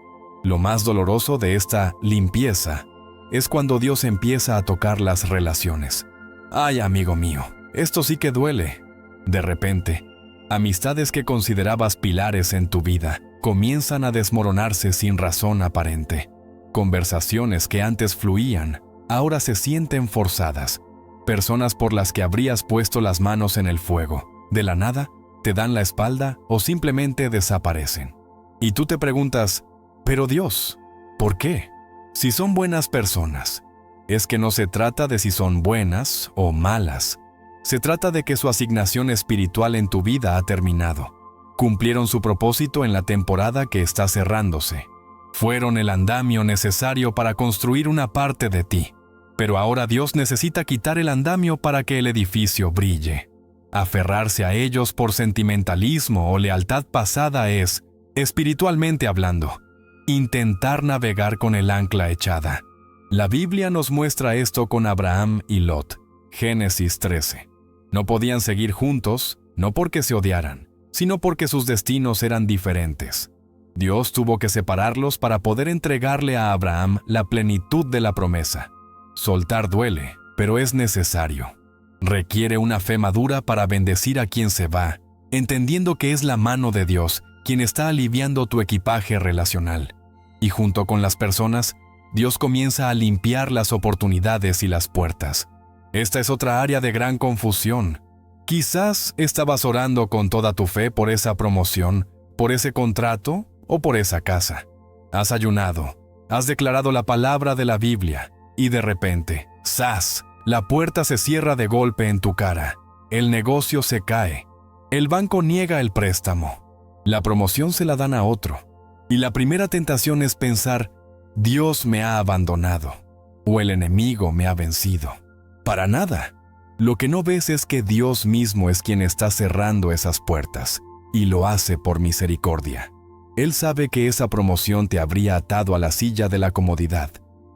Lo más doloroso de esta limpieza es cuando Dios empieza a tocar las relaciones. Ay, amigo mío, esto sí que duele. De repente, amistades que considerabas pilares en tu vida comienzan a desmoronarse sin razón aparente. Conversaciones que antes fluían, ahora se sienten forzadas. Personas por las que habrías puesto las manos en el fuego, de la nada, te dan la espalda o simplemente desaparecen. Y tú te preguntas, ¿pero Dios? ¿Por qué? Si son buenas personas. Es que no se trata de si son buenas o malas. Se trata de que su asignación espiritual en tu vida ha terminado. Cumplieron su propósito en la temporada que está cerrándose. Fueron el andamio necesario para construir una parte de ti. Pero ahora Dios necesita quitar el andamio para que el edificio brille. Aferrarse a ellos por sentimentalismo o lealtad pasada es, espiritualmente hablando, intentar navegar con el ancla echada. La Biblia nos muestra esto con Abraham y Lot. Génesis 13. No podían seguir juntos, no porque se odiaran, sino porque sus destinos eran diferentes. Dios tuvo que separarlos para poder entregarle a Abraham la plenitud de la promesa. Soltar duele, pero es necesario. Requiere una fe madura para bendecir a quien se va, entendiendo que es la mano de Dios quien está aliviando tu equipaje relacional. Y junto con las personas, Dios comienza a limpiar las oportunidades y las puertas. Esta es otra área de gran confusión. Quizás estabas orando con toda tu fe por esa promoción, por ese contrato o por esa casa. Has ayunado, has declarado la palabra de la Biblia y de repente, ¡zas!, la puerta se cierra de golpe en tu cara. El negocio se cae. El banco niega el préstamo. La promoción se la dan a otro. Y la primera tentación es pensar, Dios me ha abandonado o el enemigo me ha vencido. Para nada. Lo que no ves es que Dios mismo es quien está cerrando esas puertas y lo hace por misericordia. Él sabe que esa promoción te habría atado a la silla de la comodidad,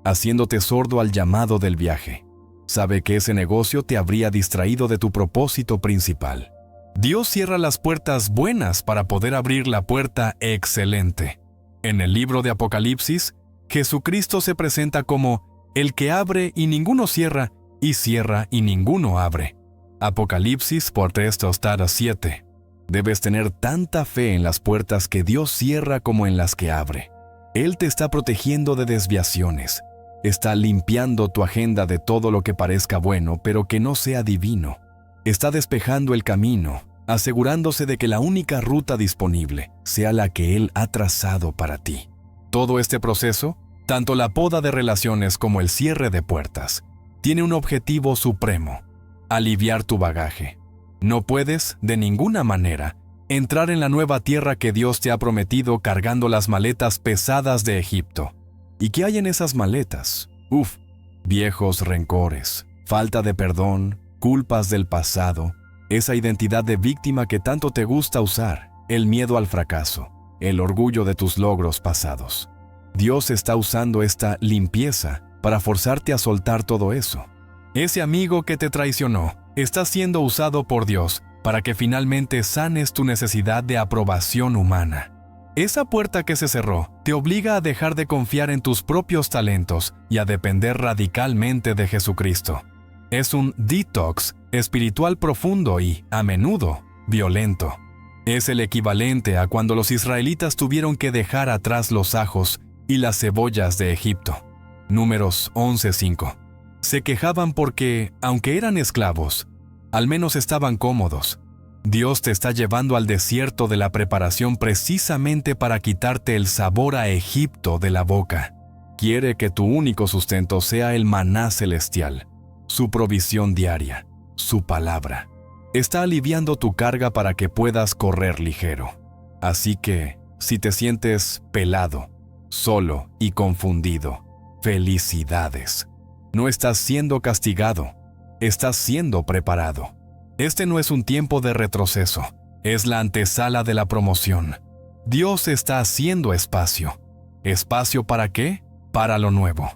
haciéndote sordo al llamado del viaje. Sabe que ese negocio te habría distraído de tu propósito principal. Dios cierra las puertas buenas para poder abrir la puerta excelente. En el libro de Apocalipsis, Jesucristo se presenta como el que abre y ninguno cierra, y cierra y ninguno abre. Apocalipsis 3:7. Debes tener tanta fe en las puertas que Dios cierra como en las que abre. Él te está protegiendo de desviaciones. Está limpiando tu agenda de todo lo que parezca bueno, pero que no sea divino. Está despejando el camino, asegurándose de que la única ruta disponible sea la que Él ha trazado para ti. Todo este proceso, tanto la poda de relaciones como el cierre de puertas, tiene un objetivo supremo: aliviar tu bagaje. No puedes, de ninguna manera, entrar en la nueva tierra que Dios te ha prometido cargando las maletas pesadas de Egipto. ¿Y qué hay en esas maletas? Viejos rencores, falta de perdón, culpas del pasado, esa identidad de víctima que tanto te gusta usar, el miedo al fracaso, el orgullo de tus logros pasados. Dios está usando esta limpieza para forzarte a soltar todo eso. Ese amigo que te traicionó está siendo usado por Dios para que finalmente sanes tu necesidad de aprobación humana. Esa puerta que se cerró te obliga a dejar de confiar en tus propios talentos y a depender radicalmente de Jesucristo. Es un detox espiritual profundo y, a menudo, violento. Es el equivalente a cuando los israelitas tuvieron que dejar atrás los ajos y las cebollas de Egipto. Números 11:5. Se quejaban porque, aunque eran esclavos, al menos estaban cómodos. Dios te está llevando al desierto de la preparación precisamente para quitarte el sabor a Egipto de la boca. Quiere que tu único sustento sea el maná celestial, su provisión diaria, su palabra. Está aliviando tu carga para que puedas correr ligero. Así que, si te sientes pelado, solo y confundido, felicidades. No estás siendo castigado, estás siendo preparado. Este no es un tiempo de retroceso, es la antesala de la promoción. Dios está haciendo espacio. ¿Espacio para qué? Para lo nuevo.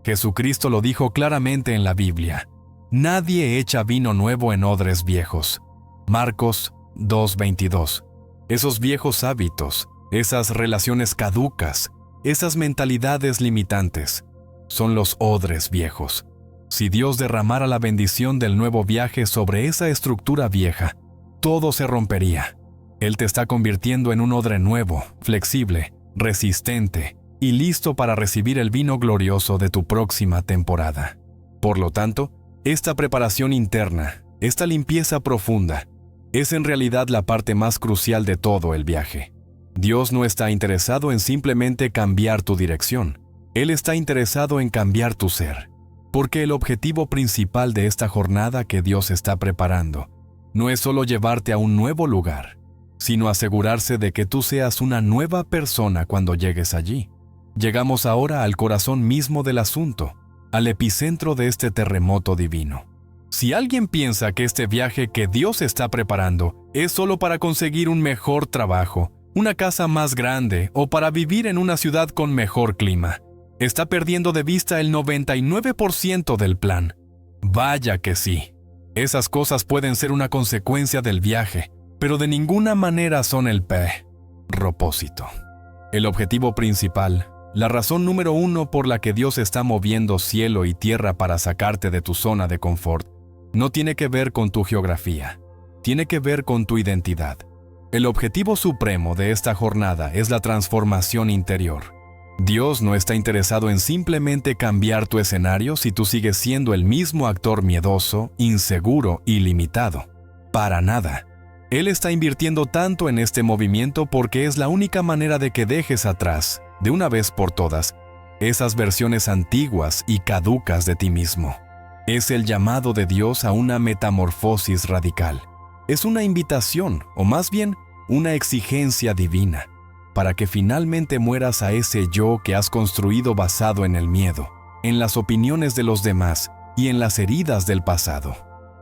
Jesucristo lo dijo claramente en la Biblia. Nadie echa vino nuevo en odres viejos. Marcos 2:22. Esos viejos hábitos, esas relaciones caducas, esas mentalidades limitantes, son los odres viejos. Si Dios derramara la bendición del nuevo viaje sobre esa estructura vieja, todo se rompería. Él te está convirtiendo en un odre nuevo, flexible, resistente y listo para recibir el vino glorioso de tu próxima temporada. Por lo tanto, esta preparación interna, esta limpieza profunda, es en realidad la parte más crucial de todo el viaje. Dios no está interesado en simplemente cambiar tu dirección. Él está interesado en cambiar tu ser. Porque el objetivo principal de esta jornada que Dios está preparando no es solo llevarte a un nuevo lugar, sino asegurarse de que tú seas una nueva persona cuando llegues allí. Llegamos ahora al corazón mismo del asunto, al epicentro de este terremoto divino. Si alguien piensa que este viaje que Dios está preparando es solo para conseguir un mejor trabajo, una casa más grande o para vivir en una ciudad con mejor clima, está perdiendo de vista el 99% del plan. Vaya que sí. Esas cosas pueden ser una consecuencia del viaje, pero de ninguna manera son el propósito. El objetivo principal, la razón número uno por la que Dios está moviendo cielo y tierra para sacarte de tu zona de confort, no tiene que ver con tu geografía, tiene que ver con tu identidad. El objetivo supremo de esta jornada es la transformación interior. Dios no está interesado en simplemente cambiar tu escenario si tú sigues siendo el mismo actor miedoso, inseguro y limitado. Para nada. Él está invirtiendo tanto en este movimiento porque es la única manera de que dejes atrás, de una vez por todas, esas versiones antiguas y caducas de ti mismo. Es el llamado de Dios a una metamorfosis radical. Es una invitación, o más bien, una exigencia divina, para que finalmente mueras a ese yo que has construido basado en el miedo, en las opiniones de los demás y en las heridas del pasado.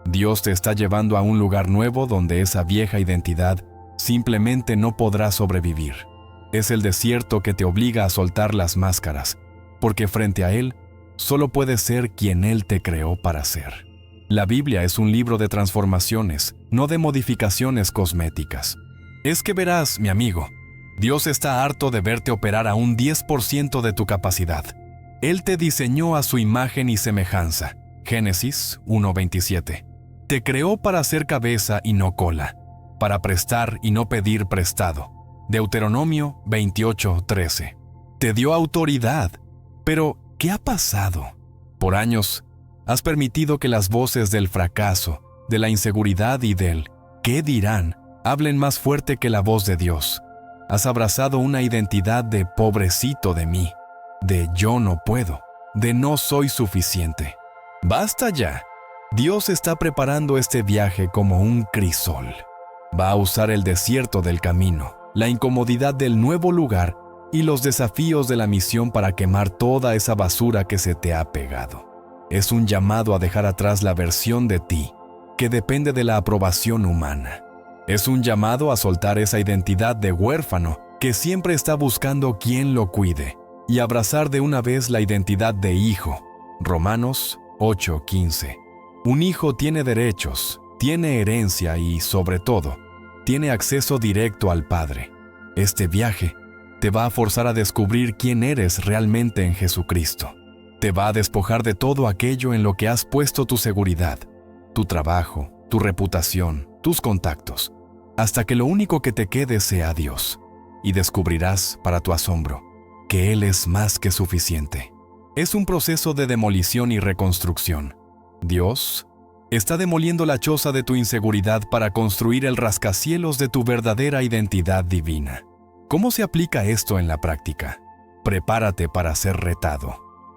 Dios te está llevando a un lugar nuevo donde esa vieja identidad simplemente no podrá sobrevivir. Es el desierto que te obliga a soltar las máscaras, porque frente a Él, solo puedes ser quien Él te creó para ser. La Biblia es un libro de transformaciones, no de modificaciones cosméticas. Es que verás, mi amigo, Dios está harto de verte operar a un 10% de tu capacidad. Él te diseñó a su imagen y semejanza. Génesis 1:27. Te creó para ser cabeza y no cola, para prestar y no pedir prestado. Deuteronomio 28:13. te dio autoridad. Pero, ¿qué ha pasado? Por años, has permitido que las voces del fracaso, de la inseguridad y del ¿qué dirán? Hablen más fuerte que la voz de Dios. Has abrazado una identidad de pobrecito de mí, de yo no puedo, de no soy suficiente. ¡Basta ya! Dios está preparando este viaje como un crisol. Va a usar el desierto del camino, la incomodidad del nuevo lugar y los desafíos de la misión para quemar toda esa basura que se te ha pegado. Es un llamado a dejar atrás la versión de ti que depende de la aprobación humana. Es un llamado a soltar esa identidad de huérfano que siempre está buscando quien lo cuide y abrazar de una vez la identidad de hijo. Romanos 8:15. Un hijo tiene derechos, tiene herencia y, sobre todo, tiene acceso directo al Padre. Este viaje te va a forzar a descubrir quién eres realmente en Jesucristo. Te va a despojar de todo aquello en lo que has puesto tu seguridad, tu trabajo, tu reputación, tus contactos, hasta que lo único que te quede sea Dios. Y descubrirás, para tu asombro, que Él es más que suficiente. Es un proceso de demolición y reconstrucción. Dios está demoliendo la choza de tu inseguridad para construir el rascacielos de tu verdadera identidad divina. ¿Cómo se aplica esto en la práctica? Prepárate para ser retado.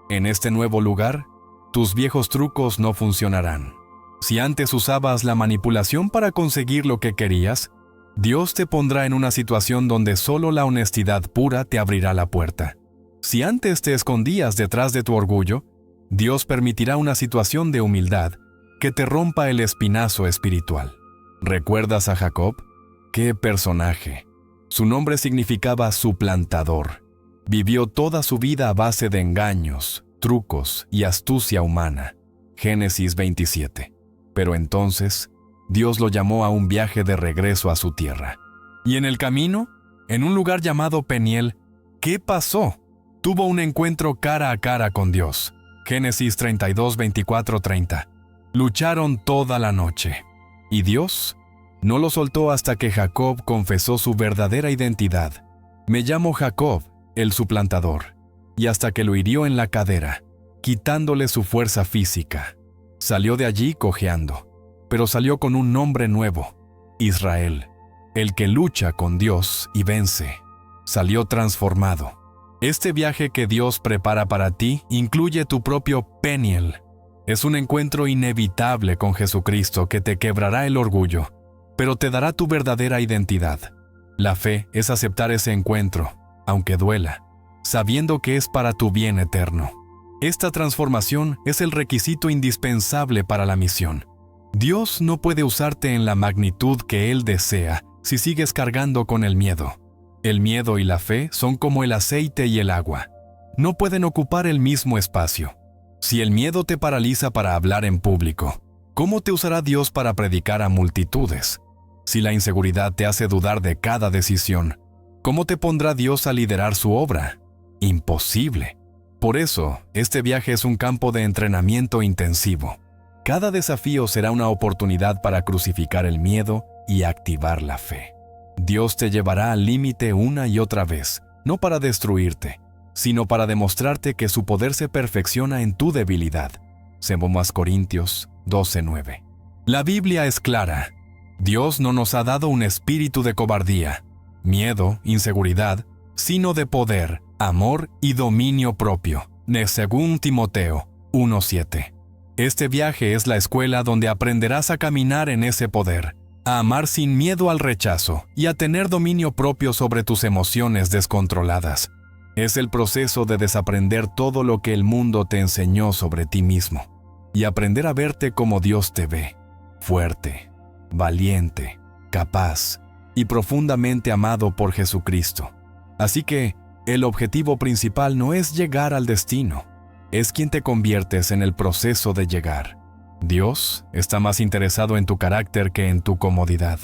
En este nuevo lugar, tus viejos trucos no funcionarán. Si antes usabas la manipulación para conseguir lo que querías, Dios te pondrá en una situación donde solo la honestidad pura te abrirá la puerta. Si antes te escondías detrás de tu orgullo, Dios permitirá una situación de humildad que te rompa el espinazo espiritual. ¿Recuerdas a Jacob? ¡Qué personaje! Su nombre significaba suplantador. Vivió toda su vida a base de engaños, trucos y astucia humana. Génesis 27. Pero entonces, Dios lo llamó a un viaje de regreso a su tierra. Y en el camino, en un lugar llamado Peniel, ¿qué pasó? Tuvo un encuentro cara a cara con Dios. Génesis 32, 24, 30. Lucharon toda la noche. Y Dios no lo soltó hasta que Jacob confesó su verdadera identidad. Me llamo Jacob, el suplantador. Y hasta que lo hirió en la cadera, quitándole su fuerza física. Salió de allí cojeando, pero salió con un nombre nuevo, Israel, el que lucha con Dios y vence. Salió transformado. Este viaje que Dios prepara para ti incluye tu propio Peniel. Es un encuentro inevitable con Jesucristo que te quebrará el orgullo, pero te dará tu verdadera identidad. La fe es aceptar ese encuentro, aunque duela, sabiendo que es para tu bien eterno. Esta transformación es el requisito indispensable para la misión. Dios no puede usarte en la magnitud que Él desea si sigues cargando con el miedo. El miedo y la fe son como el aceite y el agua. No pueden ocupar el mismo espacio. Si el miedo te paraliza para hablar en público, ¿cómo te usará Dios para predicar a multitudes? Si la inseguridad te hace dudar de cada decisión, ¿cómo te pondrá Dios a liderar su obra? Imposible. Por eso, este viaje es un campo de entrenamiento intensivo. Cada desafío será una oportunidad para crucificar el miedo y activar la fe. Dios te llevará al límite una y otra vez, no para destruirte, sino para demostrarte que su poder se perfecciona en tu debilidad. 2 Corintios 12:9. La Biblia es clara. Dios no nos ha dado un espíritu de cobardía, miedo, inseguridad, sino de poder, amor y dominio propio. Según Timoteo 1:7. Este viaje es la escuela donde aprenderás a caminar en ese poder, a amar sin miedo al rechazo y a tener dominio propio sobre tus emociones descontroladas. Es el proceso de desaprender todo lo que el mundo te enseñó sobre ti mismo y aprender a verte como Dios te ve, fuerte, valiente, capaz y profundamente amado por Jesucristo. Así que, el objetivo principal no es llegar al destino, es quien te conviertes en el proceso de llegar. Dios está más interesado en tu carácter que en tu comodidad.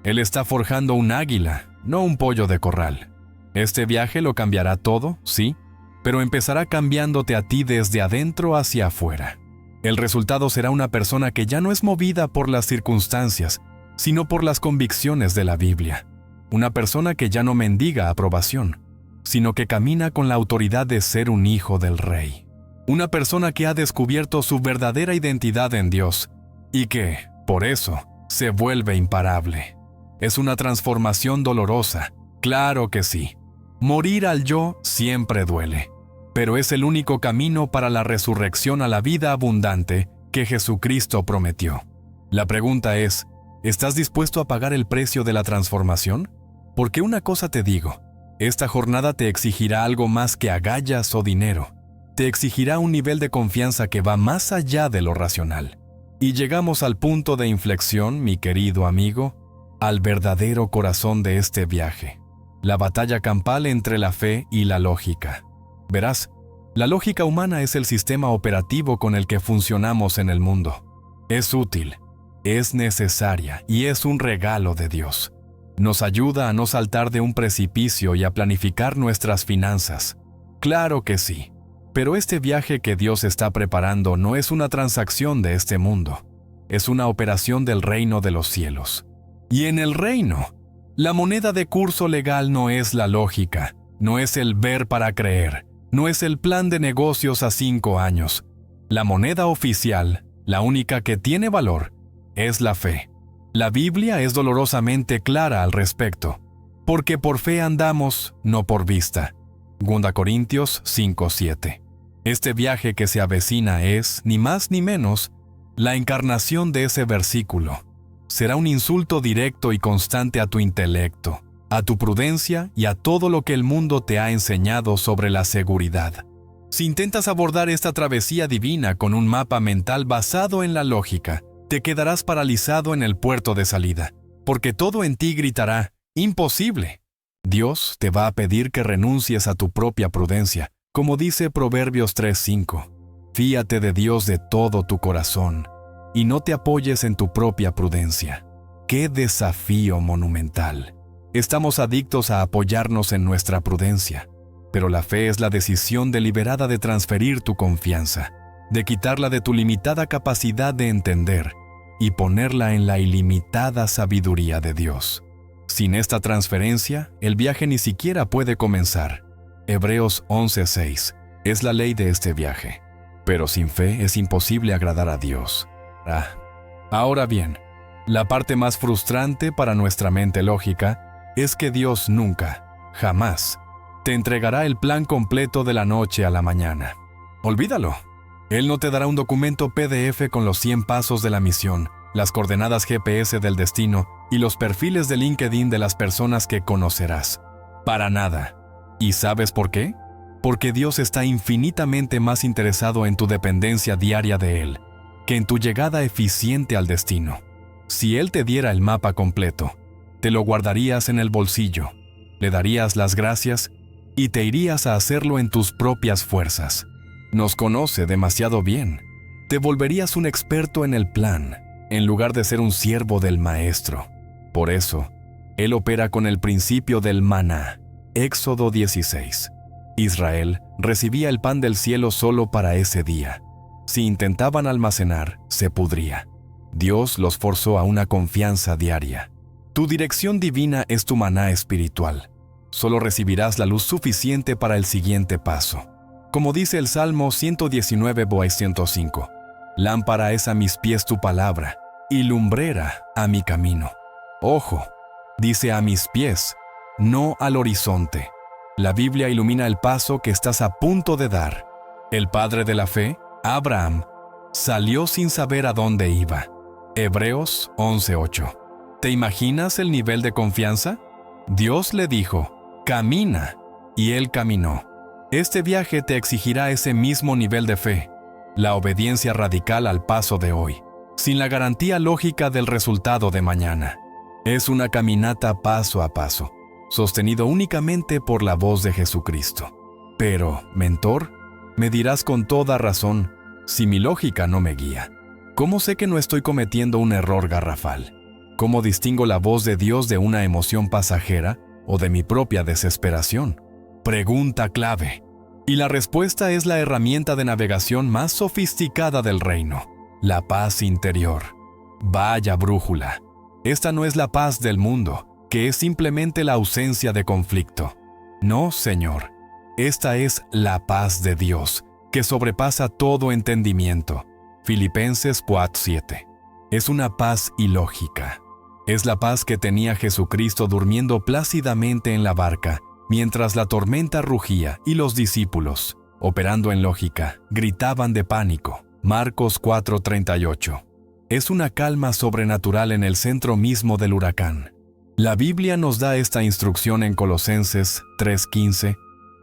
Él está forjando un águila, no un pollo de corral. Este viaje lo cambiará todo, sí, pero empezará cambiándote a ti desde adentro hacia afuera. El resultado será una persona que ya no es movida por las circunstancias, sino por las convicciones de la Biblia. Una persona que ya no mendiga aprobación, sino que camina con la autoridad de ser un hijo del Rey. Una persona que ha descubierto su verdadera identidad en Dios y que, por eso, se vuelve imparable. Es una transformación dolorosa, claro que sí. Morir al yo siempre duele, pero es el único camino para la resurrección a la vida abundante que Jesucristo prometió. La pregunta es, ¿estás dispuesto a pagar el precio de la transformación? Porque una cosa te digo, esta jornada te exigirá algo más que agallas o dinero. Te exigirá un nivel de confianza que va más allá de lo racional. Y llegamos al punto de inflexión, mi querido amigo, al verdadero corazón de este viaje. La batalla campal entre la fe y la lógica. Verás, la lógica humana es el sistema operativo con el que funcionamos en el mundo. Es útil, es necesaria y es un regalo de Dios. Nos ayuda a no saltar de un precipicio y a planificar nuestras finanzas. Claro que sí. Pero este viaje que Dios está preparando no es una transacción de este mundo, es una operación del reino de los cielos. Y en el reino, la moneda de curso legal no es la lógica, no es el ver para creer, no es el plan de negocios a 5 años. La moneda oficial, la única que tiene valor, es la fe. La Biblia es dolorosamente clara al respecto, porque por fe andamos, no por vista. 2 Corintios 5:7. Este viaje que se avecina es, ni más ni menos, la encarnación de ese versículo. Será un insulto directo y constante a tu intelecto, a tu prudencia y a todo lo que el mundo te ha enseñado sobre la seguridad. Si intentas abordar esta travesía divina con un mapa mental basado en la lógica, te quedarás paralizado en el puerto de salida, porque todo en ti gritará, ¡imposible! Dios te va a pedir que renuncies a tu propia prudencia, como dice Proverbios 3:5. Fíate de Dios de todo tu corazón y no te apoyes en tu propia prudencia. ¡Qué desafío monumental! Estamos adictos a apoyarnos en nuestra prudencia, pero la fe es la decisión deliberada de transferir tu confianza, de quitarla de tu limitada capacidad de entender y ponerla en la ilimitada sabiduría de Dios. Sin esta transferencia, el viaje ni siquiera puede comenzar. Hebreos 11:6 es la ley de este viaje. Pero sin fe es imposible agradar a Dios. Ahora bien, la parte más frustrante para nuestra mente lógica es que Dios nunca, jamás, te entregará el plan completo de la noche a la mañana. Olvídalo. Él no te dará un documento PDF con los 100 pasos de la misión, las coordenadas GPS del destino y los perfiles de LinkedIn de las personas que conocerás. Para nada. ¿Y sabes por qué? Porque Dios está infinitamente más interesado en tu dependencia diaria de Él que en tu llegada eficiente al destino. Si Él te diera el mapa completo, te lo guardarías en el bolsillo, le darías las gracias y te irías a hacerlo en tus propias fuerzas. Nos conoce demasiado bien. Te volverías un experto en el plan, en lugar de ser un siervo del Maestro. Por eso, Él opera con el principio del maná. Éxodo 16. Israel recibía el pan del cielo solo para ese día. Si intentaban almacenar, se pudría. Dios los forzó a una confianza diaria. Tu dirección divina es tu maná espiritual. Solo recibirás la luz suficiente para el siguiente paso. Como dice el Salmo 119:105, lámpara es a mis pies tu palabra y lumbrera a mi camino. Ojo, dice a mis pies, no al horizonte. La Biblia ilumina el paso que estás a punto de dar. El padre de la fe, Abraham, salió sin saber a dónde iba. Hebreos 11:8. ¿Te imaginas el nivel de confianza? Dios le dijo, camina, y él caminó. Este viaje te exigirá ese mismo nivel de fe, la obediencia radical al paso de hoy, sin la garantía lógica del resultado de mañana. Es una caminata paso a paso, sostenido únicamente por la voz de Jesucristo. Pero, mentor, me dirás con toda razón, si mi lógica no me guía, ¿cómo sé que no estoy cometiendo un error garrafal? ¿Cómo distingo la voz de Dios de una emoción pasajera o de mi propia desesperación? Pregunta clave. Y la respuesta es la herramienta de navegación más sofisticada del reino, la paz interior. Vaya brújula. Esta no es la paz del mundo, que es simplemente la ausencia de conflicto. No, Señor. Esta es la paz de Dios, que sobrepasa todo entendimiento. Filipenses 4:7. Es una paz ilógica. Es la paz que tenía Jesucristo durmiendo plácidamente en la barca, mientras la tormenta rugía y los discípulos, operando en lógica, gritaban de pánico. Marcos 4:38. Es una calma sobrenatural en el centro mismo del huracán. La Biblia nos da esta instrucción en Colosenses 3:15,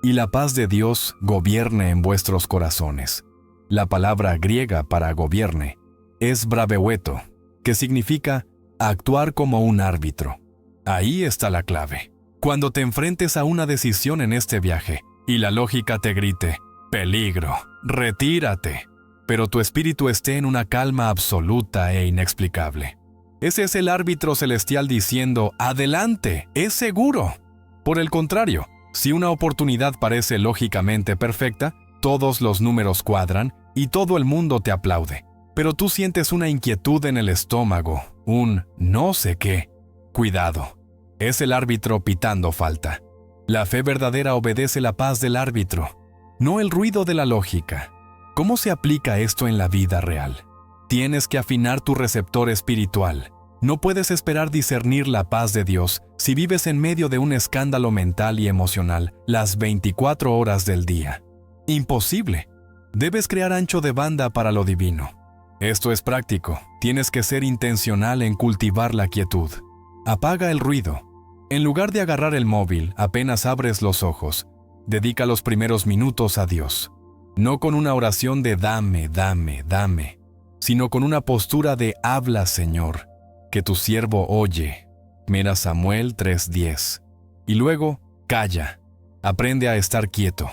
y la paz de Dios gobierne en vuestros corazones. La palabra griega para gobierne es braveueto, que significa actuar como un árbitro. Ahí está la clave. Cuando te enfrentes a una decisión en este viaje y la lógica te grite, peligro, retírate, pero tu espíritu esté en una calma absoluta e inexplicable. Ese es el árbitro celestial diciendo, adelante, es seguro. Por el contrario, si una oportunidad parece lógicamente perfecta, todos los números cuadran y todo el mundo te aplaude. Pero tú sientes una inquietud en el estómago, un no sé qué. Cuidado, es el árbitro pitando falta. La fe verdadera obedece la paz del árbitro, no el ruido de la lógica. ¿Cómo se aplica esto en la vida real? Tienes que afinar tu receptor espiritual. No puedes esperar discernir la paz de Dios si vives en medio de un escándalo mental y emocional las 24 horas del día. Imposible. Debes crear ancho de banda para lo divino. Esto es práctico. Tienes que ser intencional en cultivar la quietud. Apaga el ruido. En lugar de agarrar el móvil, apenas abres los ojos, dedica los primeros minutos a Dios. No con una oración de dame, dame, dame, sino con una postura de habla, Señor, que tu siervo oye. Mira Samuel 3:10. Y luego, calla. Aprende a estar quieto.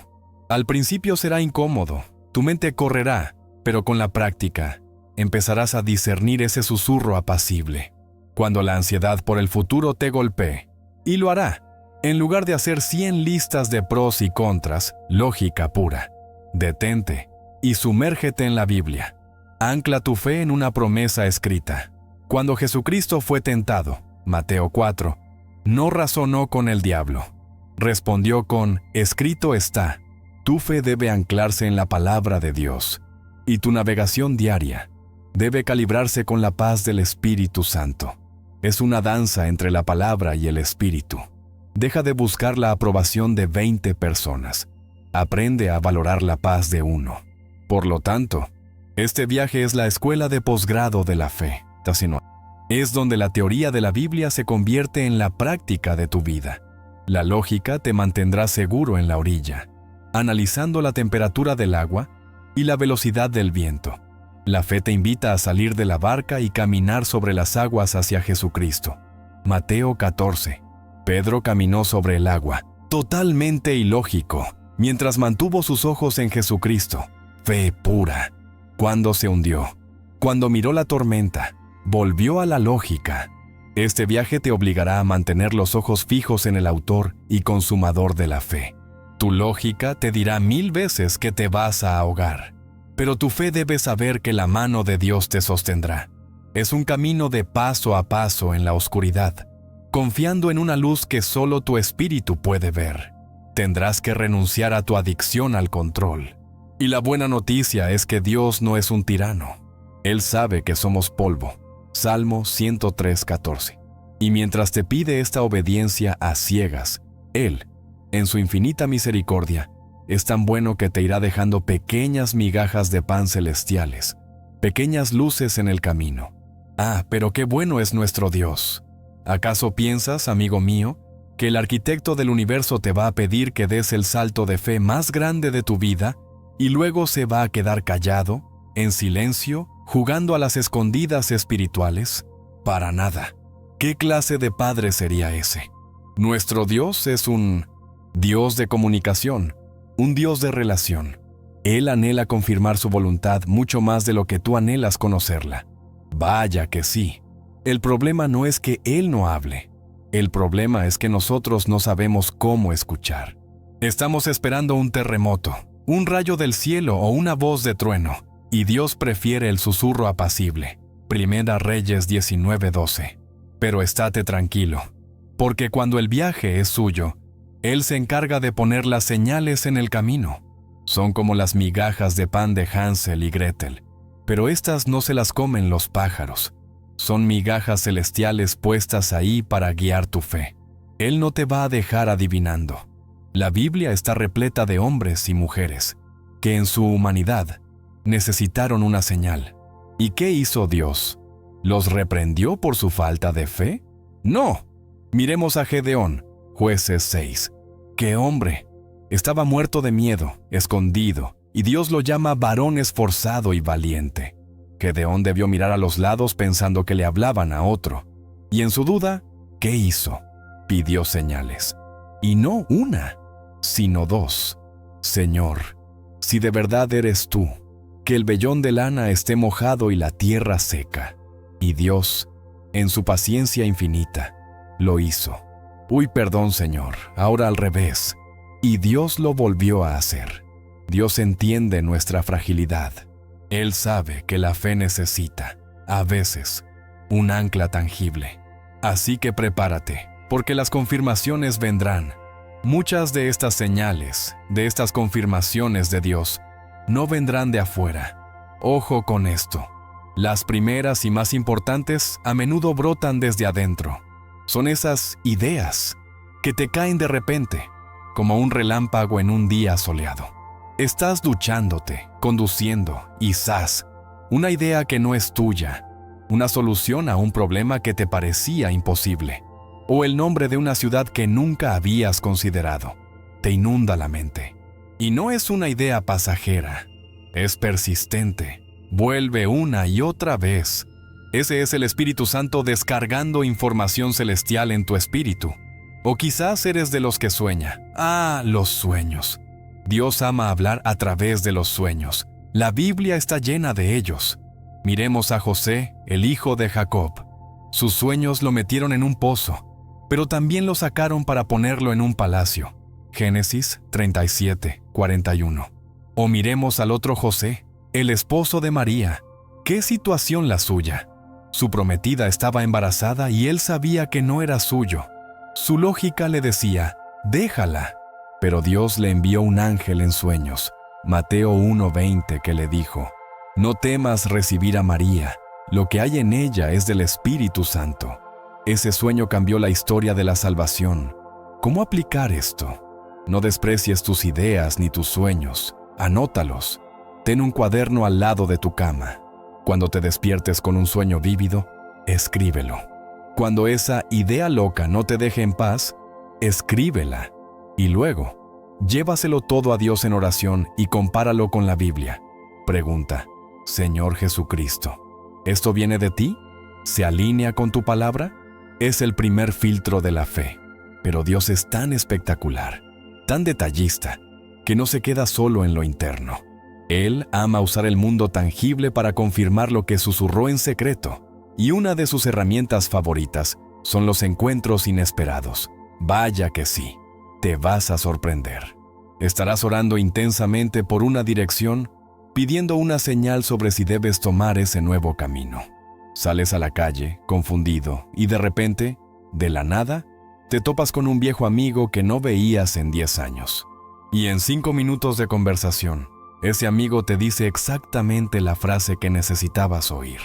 Al principio será incómodo. Tu mente correrá, pero con la práctica, empezarás a discernir ese susurro apacible. Cuando la ansiedad por el futuro te golpee, y lo hará, en lugar de hacer 100 listas de pros y contras, lógica pura. Detente y sumérgete en la Biblia. Ancla tu fe en una promesa escrita. Cuando Jesucristo fue tentado, Mateo 4, no razonó con el diablo. Respondió con, escrito está. Tu fe debe anclarse en la palabra de Dios, y tu navegación diaria debe calibrarse con la paz del Espíritu Santo. Es una danza entre la palabra y el Espíritu. Deja de buscar la aprobación de 20 personas. Aprende a valorar la paz de uno. Por lo tanto, este viaje es la escuela de posgrado de la fe. Es donde la teoría de la Biblia se convierte en la práctica de tu vida. La lógica te mantendrá seguro en la orilla, analizando la temperatura del agua y la velocidad del viento. La fe te invita a salir de la barca y caminar sobre las aguas hacia Jesucristo. Mateo 14. Pedro caminó sobre el agua, totalmente ilógico, mientras mantuvo sus ojos en Jesucristo. Fe pura. Cuando se hundió, cuando miró la tormenta, volvió a la lógica. Este viaje te obligará a mantener los ojos fijos en el autor y consumador de la fe. Tu lógica te dirá 1000 veces que te vas a ahogar, pero tu fe debe saber que la mano de Dios te sostendrá. Es un camino de paso a paso en la oscuridad, confiando en una luz que solo tu espíritu puede ver. Tendrás que renunciar a tu adicción al control. Y la buena noticia es que Dios no es un tirano. Él sabe que somos polvo. Salmo 103:14. Y mientras te pide esta obediencia a ciegas, Él, en su infinita misericordia, es tan bueno que te irá dejando pequeñas migajas de pan celestiales, pequeñas luces en el camino. Ah, pero qué bueno es nuestro Dios. ¿Acaso piensas, amigo mío, que el arquitecto del universo te va a pedir que des el salto de fe más grande de tu vida y luego se va a quedar callado, en silencio, jugando a las escondidas espirituales? Para nada. ¿Qué clase de padre sería ese? Nuestro Dios es un Dios de comunicación, un Dios de relación. Él anhela confirmar su voluntad mucho más de lo que tú anhelas conocerla. Vaya que sí. El problema no es que Él no hable. El problema es que nosotros no sabemos cómo escuchar. Estamos esperando un terremoto, un rayo del cielo o una voz de trueno, y Dios prefiere el susurro apacible. Primera Reyes 19:12. Pero estate tranquilo, porque cuando el viaje es suyo, Él se encarga de poner las señales en el camino. Son como las migajas de pan de Hansel y Gretel, pero estas no se las comen los pájaros. Son migajas celestiales puestas ahí para guiar tu fe. Él no te va a dejar adivinando. La Biblia está repleta de hombres y mujeres que en su humanidad necesitaron una señal. ¿Y qué hizo Dios? ¿Los reprendió por su falta de fe? No. Miremos a Gedeón, Jueces 6. ¡Qué hombre! Estaba muerto de miedo, escondido, y Dios lo llama varón esforzado y valiente. Gedeón debió mirar a los lados pensando que le hablaban a otro. Y en su duda, ¿qué hizo? Pidió señales. Y no una, sino dos. Señor, si de verdad eres tú, que el vellón de lana esté mojado y la tierra seca. Y Dios, en su paciencia infinita, lo hizo. Uy, perdón, Señor, ahora al revés. Y Dios lo volvió a hacer. Dios entiende nuestra fragilidad. Él sabe que la fe necesita, a veces, un ancla tangible. Así que prepárate, porque las confirmaciones vendrán. Muchas de estas señales, de estas confirmaciones de Dios, no vendrán de afuera. Ojo con esto. Las primeras y más importantes a menudo brotan desde adentro. Son esas ideas que te caen de repente, como un relámpago en un día soleado. Estás duchándote, conduciendo, y ¡zas! Una idea que no es tuya, una solución a un problema que te parecía imposible, o el nombre de una ciudad que nunca habías considerado. Te inunda la mente. Y no es una idea pasajera, es persistente, vuelve una y otra vez. Ese es el Espíritu Santo descargando información celestial en tu espíritu. O quizás eres de los que sueña. Ah, los sueños. Dios ama hablar a través de los sueños. La Biblia está llena de ellos. Miremos a José, el hijo de Jacob. Sus sueños lo metieron en un pozo, pero también lo sacaron para ponerlo en un palacio. Génesis 37, 41. O miremos al otro José, el esposo de María. ¿Qué situación la suya? Su prometida estaba embarazada y él sabía que no era suyo. Su lógica le decía, déjala. Pero Dios le envió un ángel en sueños, Mateo 1:20, que le dijo, no temas recibir a María, lo que hay en ella es del Espíritu Santo. Ese sueño cambió la historia de la salvación. ¿Cómo aplicar esto? No desprecies tus ideas ni tus sueños, anótalos. Ten un cuaderno al lado de tu cama. Cuando te despiertes con un sueño vívido, escríbelo. Cuando esa idea loca no te deje en paz, escríbela. Y luego, llévaselo todo a Dios en oración y compáralo con la Biblia. Pregunta, Señor Jesucristo, ¿esto viene de ti? ¿Se alinea con tu palabra? Es el primer filtro de la fe. Pero Dios es tan espectacular, tan detallista, que no se queda solo en lo interno. Él ama usar el mundo tangible para confirmar lo que susurró en secreto. Y una de sus herramientas favoritas son los encuentros inesperados. Vaya que sí, te vas a sorprender. Estarás orando intensamente por una dirección, pidiendo una señal sobre si debes tomar ese nuevo camino. Sales a la calle, confundido, y de repente, de la nada, te topas con un viejo amigo que no veías en 10 años. Y en 5 minutos de conversación, ese amigo te dice exactamente la frase que necesitabas oír.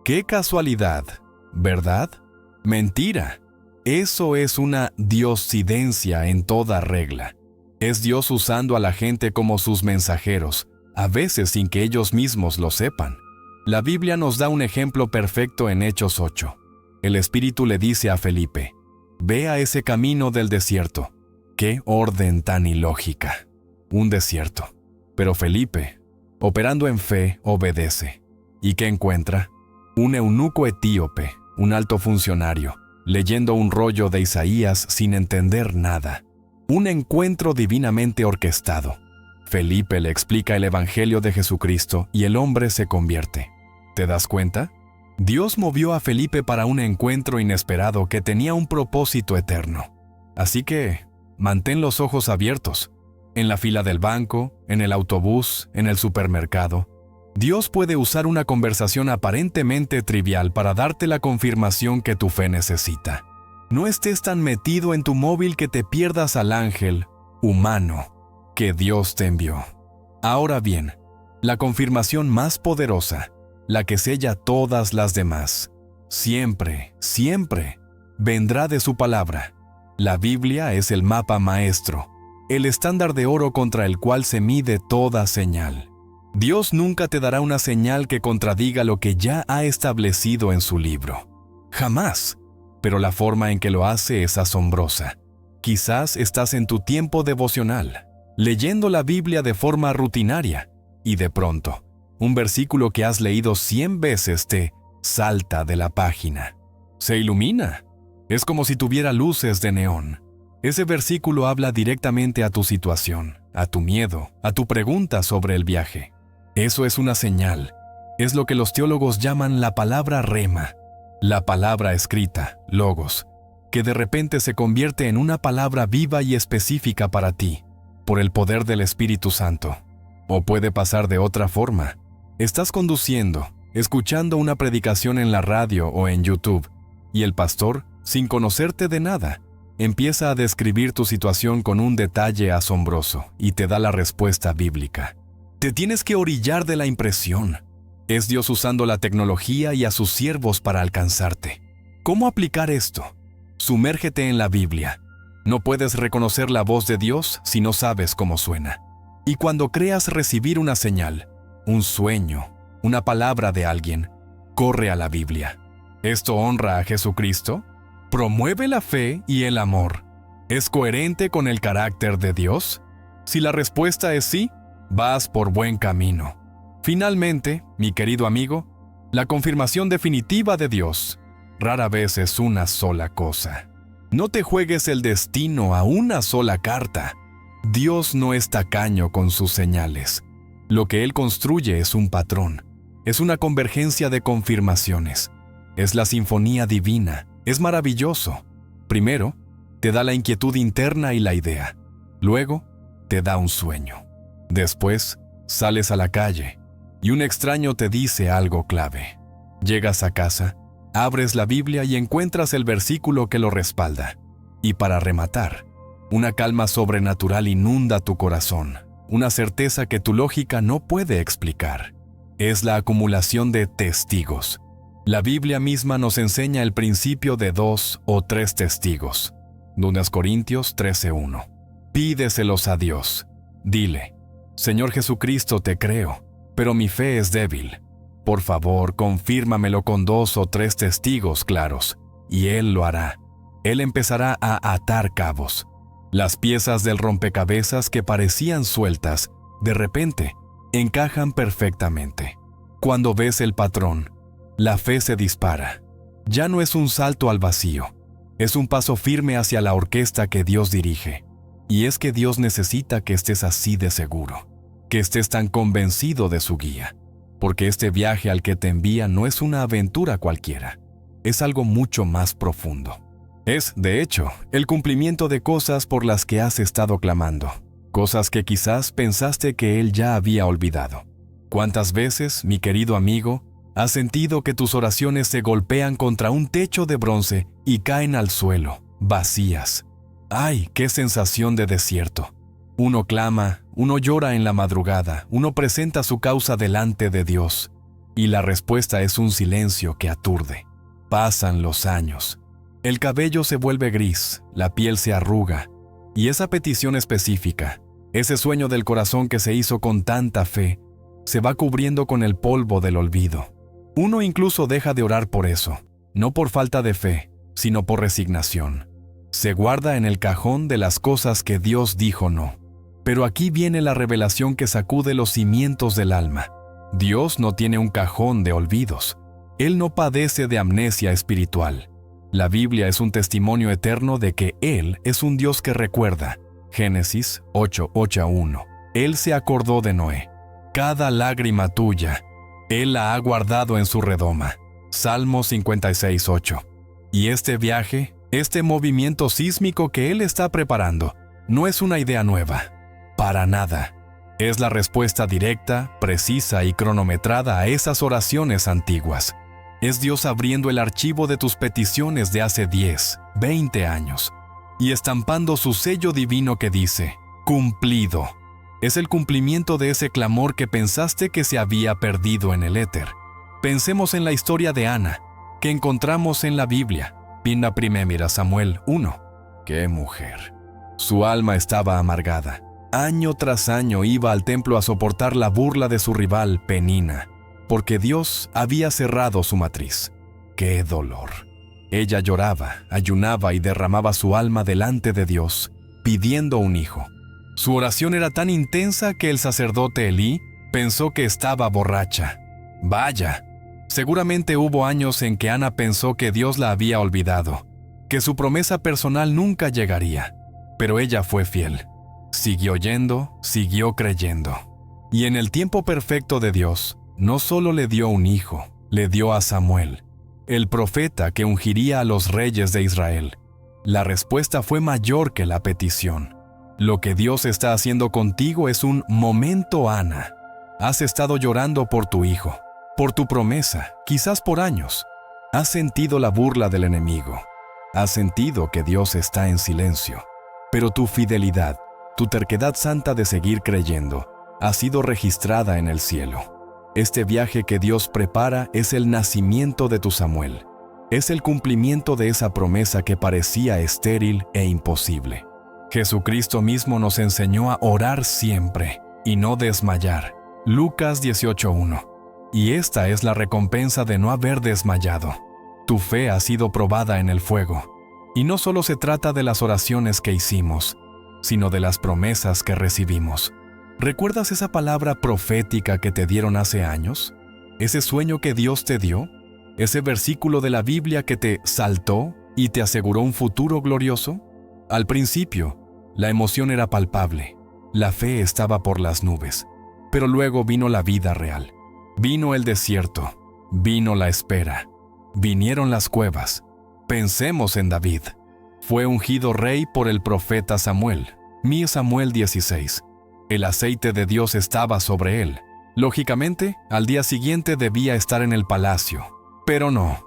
¡Qué casualidad! ¿Verdad? Mentira. Eso es una diosidencia en toda regla. Es Dios usando a la gente como sus mensajeros, a veces sin que ellos mismos lo sepan. La Biblia nos da un ejemplo perfecto en Hechos 8. El Espíritu le dice a Felipe, ve a ese camino del desierto. ¡Qué orden tan ilógica! Un desierto. Pero Felipe, operando en fe, obedece. ¿Y qué encuentra? Un eunuco etíope, un alto funcionario, leyendo un rollo de Isaías sin entender nada. Un encuentro divinamente orquestado. Felipe le explica el Evangelio de Jesucristo y el hombre se convierte. ¿Te das cuenta? Dios movió a Felipe para un encuentro inesperado que tenía un propósito eterno. Así que, mantén los ojos abiertos. En la fila del banco, en el autobús, en el supermercado. Dios puede usar una conversación aparentemente trivial para darte la confirmación que tu fe necesita. No estés tan metido en tu móvil que te pierdas al ángel humano que Dios te envió. Ahora bien, la confirmación más poderosa, la que sella todas las demás, siempre, siempre, vendrá de su palabra. La Biblia es el mapa maestro, el estándar de oro contra el cual se mide toda señal. Dios nunca te dará una señal que contradiga lo que ya ha establecido en su libro. Jamás. Pero la forma en que lo hace es asombrosa. Quizás estás en tu tiempo devocional, leyendo la Biblia de forma rutinaria, y de pronto, un versículo que has leído 100 veces te salta de la página. Se ilumina. Es como si tuviera luces de neón. Ese versículo habla directamente a tu situación, a tu miedo, a tu pregunta sobre el viaje. Eso es una señal. Es lo que los teólogos llaman la palabra rema, la palabra escrita, logos, que de repente se convierte en una palabra viva y específica para ti, por el poder del Espíritu Santo. O puede pasar de otra forma. Estás conduciendo, escuchando una predicación en la radio o en YouTube, y el pastor, sin conocerte de nada, empieza a describir tu situación con un detalle asombroso y te da la respuesta bíblica. Te tienes que orillar de la impresión. Es Dios usando la tecnología y a sus siervos para alcanzarte. ¿Cómo aplicar esto? Sumérgete en la Biblia. No puedes reconocer la voz de Dios si no sabes cómo suena. Y cuando creas recibir una señal, un sueño, una palabra de alguien, corre a la Biblia. ¿Esto honra a Jesucristo? ¿Promueve la fe y el amor? ¿Es coherente con el carácter de Dios? Si la respuesta es sí, vas por buen camino. Finalmente, mi querido amigo, la confirmación definitiva de Dios rara vez es una sola cosa. No te juegues el destino a una sola carta. Dios no es tacaño con sus señales. Lo que Él construye es un patrón. Es una convergencia de confirmaciones. Es la sinfonía divina. Es maravilloso. Primero, te da la inquietud interna y la idea. Luego, te da un sueño. Después, sales a la calle y un extraño te dice algo clave. Llegas a casa, abres la Biblia y encuentras el versículo que lo respalda. Y para rematar, una calma sobrenatural inunda tu corazón, una certeza que tu lógica no puede explicar. Es la acumulación de testigos. La Biblia misma nos enseña el principio de 2 o 3 testigos. 2 Corintios 13:1. Pídeselos a Dios. Dile: Señor Jesucristo, te creo, pero mi fe es débil. Por favor, confírmamelo con 2 o 3 testigos claros, y Él lo hará. Él empezará a atar cabos. Las piezas del rompecabezas que parecían sueltas, de repente, encajan perfectamente. Cuando ves el patrón, la fe se dispara. Ya no es un salto al vacío, es un paso firme hacia la orquesta que Dios dirige. Y es que Dios necesita que estés así de seguro, que estés tan convencido de su guía, porque este viaje al que te envía no es una aventura cualquiera, es algo mucho más profundo. Es, de hecho, el cumplimiento de cosas por las que has estado clamando, cosas que quizás pensaste que Él ya había olvidado. ¿Cuántas veces, mi querido amigo, has sentido que tus oraciones se golpean contra un techo de bronce y caen al suelo, vacías? ¡Ay, qué sensación de desierto! Uno clama, uno llora en la madrugada, uno presenta su causa delante de Dios, y la respuesta es un silencio que aturde. Pasan los años. El cabello se vuelve gris, la piel se arruga, y esa petición específica, ese sueño del corazón que se hizo con tanta fe, se va cubriendo con el polvo del olvido. Uno incluso deja de orar por eso, no por falta de fe, sino por resignación. Se guarda en el cajón de las cosas que Dios dijo no. Pero aquí viene la revelación que sacude los cimientos del alma. Dios no tiene un cajón de olvidos. Él no padece de amnesia espiritual. La Biblia es un testimonio eterno de que Él es un Dios que recuerda. Génesis 8:8-1. Él se acordó de Noé. Cada lágrima tuya, Él la ha guardado en su redoma. Salmo 56:8. Y este viaje, este movimiento sísmico que Él está preparando, no es una idea nueva. Para nada. Es la respuesta directa, precisa y cronometrada a esas oraciones antiguas. Es Dios abriendo el archivo de tus peticiones de hace 10, 20 años, y estampando su sello divino que dice, cumplido. Es el cumplimiento de ese clamor que pensaste que se había perdido en el éter. Pensemos en la historia de Ana, que encontramos en la Biblia, Pinna Primera Samuel 1. ¡Qué mujer! Su alma estaba amargada. Año tras año iba al templo a soportar la burla de su rival, Penina, porque Dios había cerrado su matriz. ¡Qué dolor! Ella lloraba, ayunaba y derramaba su alma delante de Dios, pidiendo un hijo. Su oración era tan intensa que el sacerdote Elí pensó que estaba borracha. ¡Vaya! Seguramente hubo años en que Ana pensó que Dios la había olvidado, que su promesa personal nunca llegaría, pero ella fue fiel. Siguió yendo, siguió creyendo. Y en el tiempo perfecto de Dios, no solo le dio un hijo, le dio a Samuel, el profeta que ungiría a los reyes de Israel. La respuesta fue mayor que la petición. Lo que Dios está haciendo contigo es un momento, Ana. Has estado llorando por tu hijo, por tu promesa, quizás por años. Has sentido la burla del enemigo. Has sentido que Dios está en silencio. Pero tu fidelidad, tu terquedad santa de seguir creyendo, ha sido registrada en el cielo. Este viaje que Dios prepara es el nacimiento de tu Samuel. Es el cumplimiento de esa promesa que parecía estéril e imposible. Jesucristo mismo nos enseñó a orar siempre y no desmayar. Lucas 18:1. Y esta es la recompensa de no haber desmayado. Tu fe ha sido probada en el fuego. Y no solo se trata de las oraciones que hicimos, sino de las promesas que recibimos. ¿Recuerdas esa palabra profética que te dieron hace años? ¿Ese sueño que Dios te dio? ¿Ese versículo de la Biblia que te saltó y te aseguró un futuro glorioso? Al principio, la emoción era palpable, la fe estaba por las nubes, pero luego vino la vida real. Vino el desierto, vino la espera, vinieron las cuevas. Pensemos en David. Fue ungido rey por el profeta Samuel. Samuel 16. El aceite de Dios estaba sobre él. Lógicamente, al día siguiente debía estar en el palacio, pero no.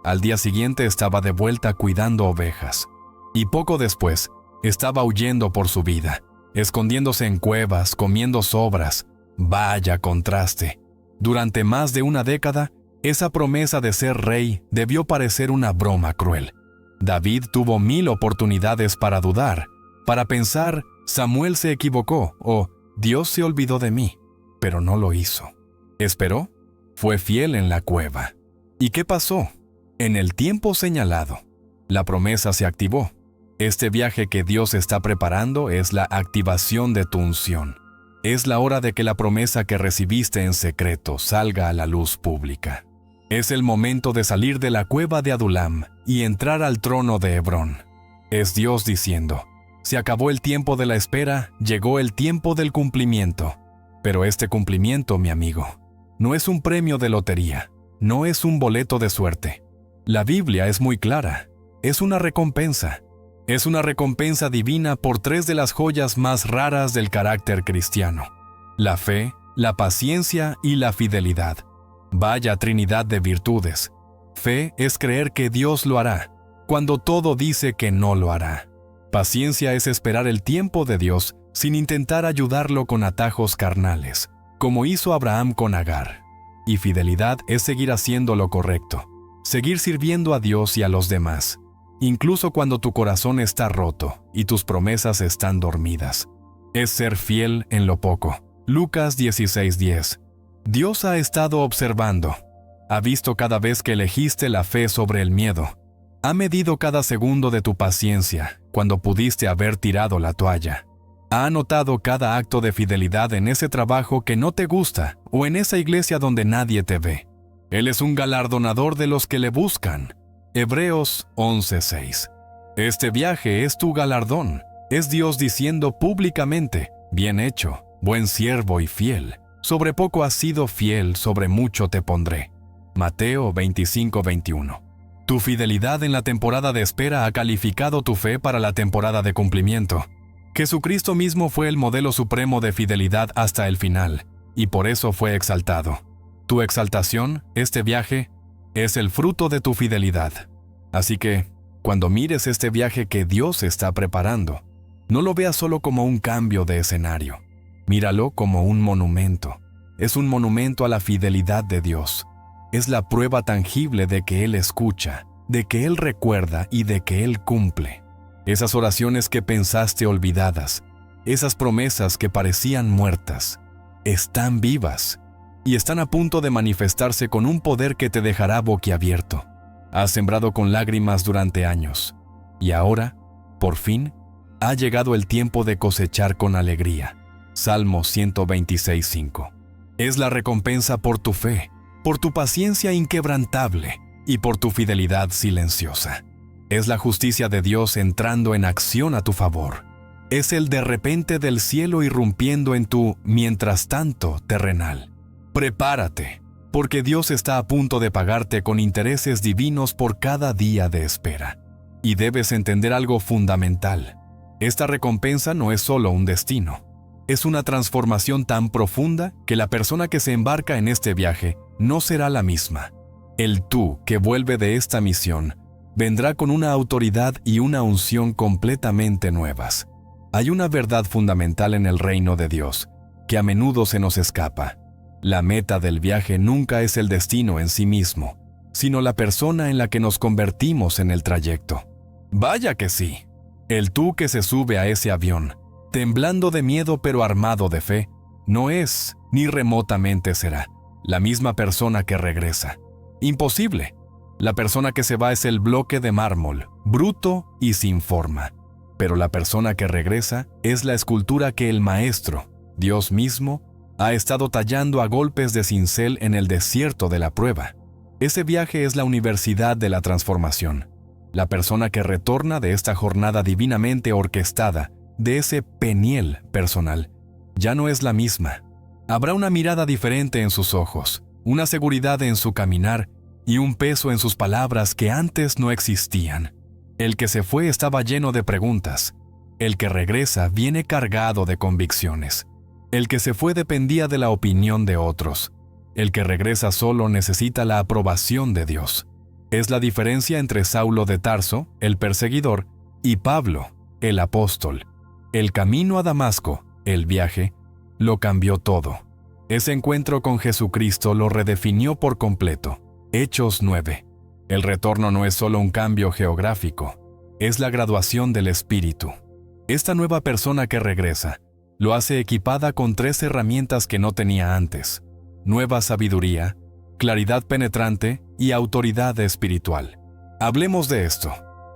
Al día siguiente estaba de vuelta cuidando ovejas. Y poco después, estaba huyendo por su vida, escondiéndose en cuevas, comiendo sobras. Vaya contraste. Durante más de una década, esa promesa de ser rey debió parecer una broma cruel. David tuvo 1000 oportunidades para dudar, para pensar, Samuel se equivocó o Dios se olvidó de mí, pero no lo hizo. ¿Esperó? Fue fiel en la cueva. ¿Y qué pasó? En el tiempo señalado, la promesa se activó. Este viaje que Dios está preparando es la activación de tu unción. Es la hora de que la promesa que recibiste en secreto salga a la luz pública. Es el momento de salir de la cueva de Adulam y entrar al trono de Hebrón. Es Dios diciendo, se acabó el tiempo de la espera, llegó el tiempo del cumplimiento. Pero este cumplimiento, mi amigo, no es un premio de lotería, no es un boleto de suerte. La Biblia es muy clara, es una recompensa. Es una recompensa divina por 3 de las joyas más raras del carácter cristiano: la fe, la paciencia y la fidelidad. Vaya trinidad de virtudes. Fe es creer que Dios lo hará, cuando todo dice que no lo hará. Paciencia es esperar el tiempo de Dios sin intentar ayudarlo con atajos carnales, como hizo Abraham con Agar. Y fidelidad es seguir haciendo lo correcto, seguir sirviendo a Dios y a los demás, incluso cuando tu corazón está roto y tus promesas están dormidas. Es ser fiel en lo poco. Lucas 16:10. Dios ha estado observando. Ha visto cada vez que elegiste la fe sobre el miedo. Ha medido cada segundo de tu paciencia cuando pudiste haber tirado la toalla. Ha anotado cada acto de fidelidad en ese trabajo que no te gusta o en esa iglesia donde nadie te ve. Él es un galardonador de los que le buscan. Hebreos 11:6. Este viaje es tu galardón. Es Dios diciendo públicamente, bien hecho, buen siervo y fiel. Sobre poco has sido fiel, sobre mucho te pondré. Mateo 25:21. Tu fidelidad en la temporada de espera ha calificado tu fe para la temporada de cumplimiento. Jesucristo mismo fue el modelo supremo de fidelidad hasta el final, y por eso fue exaltado. Tu exaltación, este viaje, es el fruto de tu fidelidad. Así que, Cuando mires este viaje que Dios está preparando, no lo veas solo como un cambio de escenario. Míralo como un monumento. Es un monumento a la fidelidad de Dios. Es la prueba tangible de que Él escucha, de que Él recuerda y de que Él cumple. Esas oraciones que pensaste olvidadas, esas promesas que parecían muertas, están vivas y están a punto de manifestarse con un poder que te dejará boquiabierto. Has sembrado con lágrimas durante años y ahora, por fin, ha llegado el tiempo de cosechar con alegría. Salmo 126:5. Es la recompensa por tu fe, por tu paciencia inquebrantable y por tu fidelidad silenciosa. Es la justicia de Dios entrando en acción a tu favor. Es el de repente del cielo irrumpiendo en tu mientras tanto terrenal. Prepárate, porque Dios está a punto de pagarte con intereses divinos por cada día de espera. Y debes entender algo fundamental. Esta recompensa no es solo un destino. Es una transformación tan profunda que la persona que se embarca en este viaje no será la misma. El tú que vuelve de esta misión vendrá con una autoridad y una unción completamente nuevas. Hay una verdad fundamental en el reino de Dios, que a menudo se nos escapa. La meta del viaje nunca es el destino en sí mismo, sino la persona en la que nos convertimos en el trayecto. Vaya que sí. El tú que se sube a ese avión, temblando de miedo pero armado de fe, no es, ni remotamente será, la misma persona que regresa. Imposible. La persona que se va es el bloque de mármol, bruto y sin forma. Pero la persona que regresa es la escultura que el Maestro, Dios mismo, ha estado tallando a golpes de cincel en el desierto de la prueba. Ese viaje es la universidad de la transformación. La persona que retorna de esta jornada divinamente orquestada, de ese Peniel personal, ya no es la misma. Habrá una mirada diferente en sus ojos, una seguridad en su caminar y un peso en sus palabras que antes no existían. El que se fue estaba lleno de preguntas. El que regresa viene cargado de convicciones. El que se fue dependía de la opinión de otros. El que regresa solo necesita la aprobación de Dios. Es la diferencia entre Saulo de Tarso, el perseguidor, y Pablo, el apóstol. El camino a Damasco, el viaje, lo cambió todo. Ese encuentro con Jesucristo lo redefinió por completo. Hechos 9. El retorno no es solo un cambio geográfico, es la graduación del espíritu. Esta nueva persona que regresa lo hace equipada con 3 herramientas que no tenía antes: nueva sabiduría, claridad penetrante y autoridad espiritual. Hablemos de esto.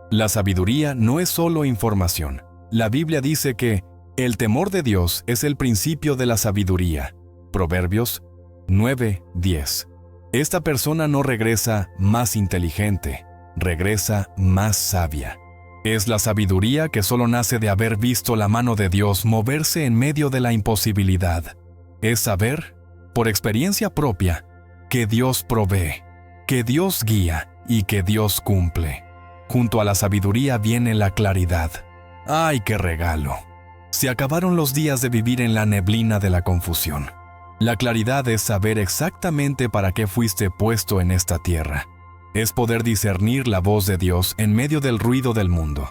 La sabiduría no es solo información. La Biblia dice que el temor de Dios es el principio de la sabiduría. Proverbios 9:10. Esta persona no regresa más inteligente, regresa más sabia. Es la sabiduría que solo nace de haber visto la mano de Dios moverse en medio de la imposibilidad. Es saber, por experiencia propia, que Dios provee, que Dios guía y que Dios cumple. Junto a la sabiduría viene la claridad. ¡Ay, qué regalo! Se acabaron los días de vivir en la neblina de la confusión. La claridad es saber exactamente para qué fuiste puesto en esta tierra. Es poder discernir la voz de Dios en medio del ruido del mundo.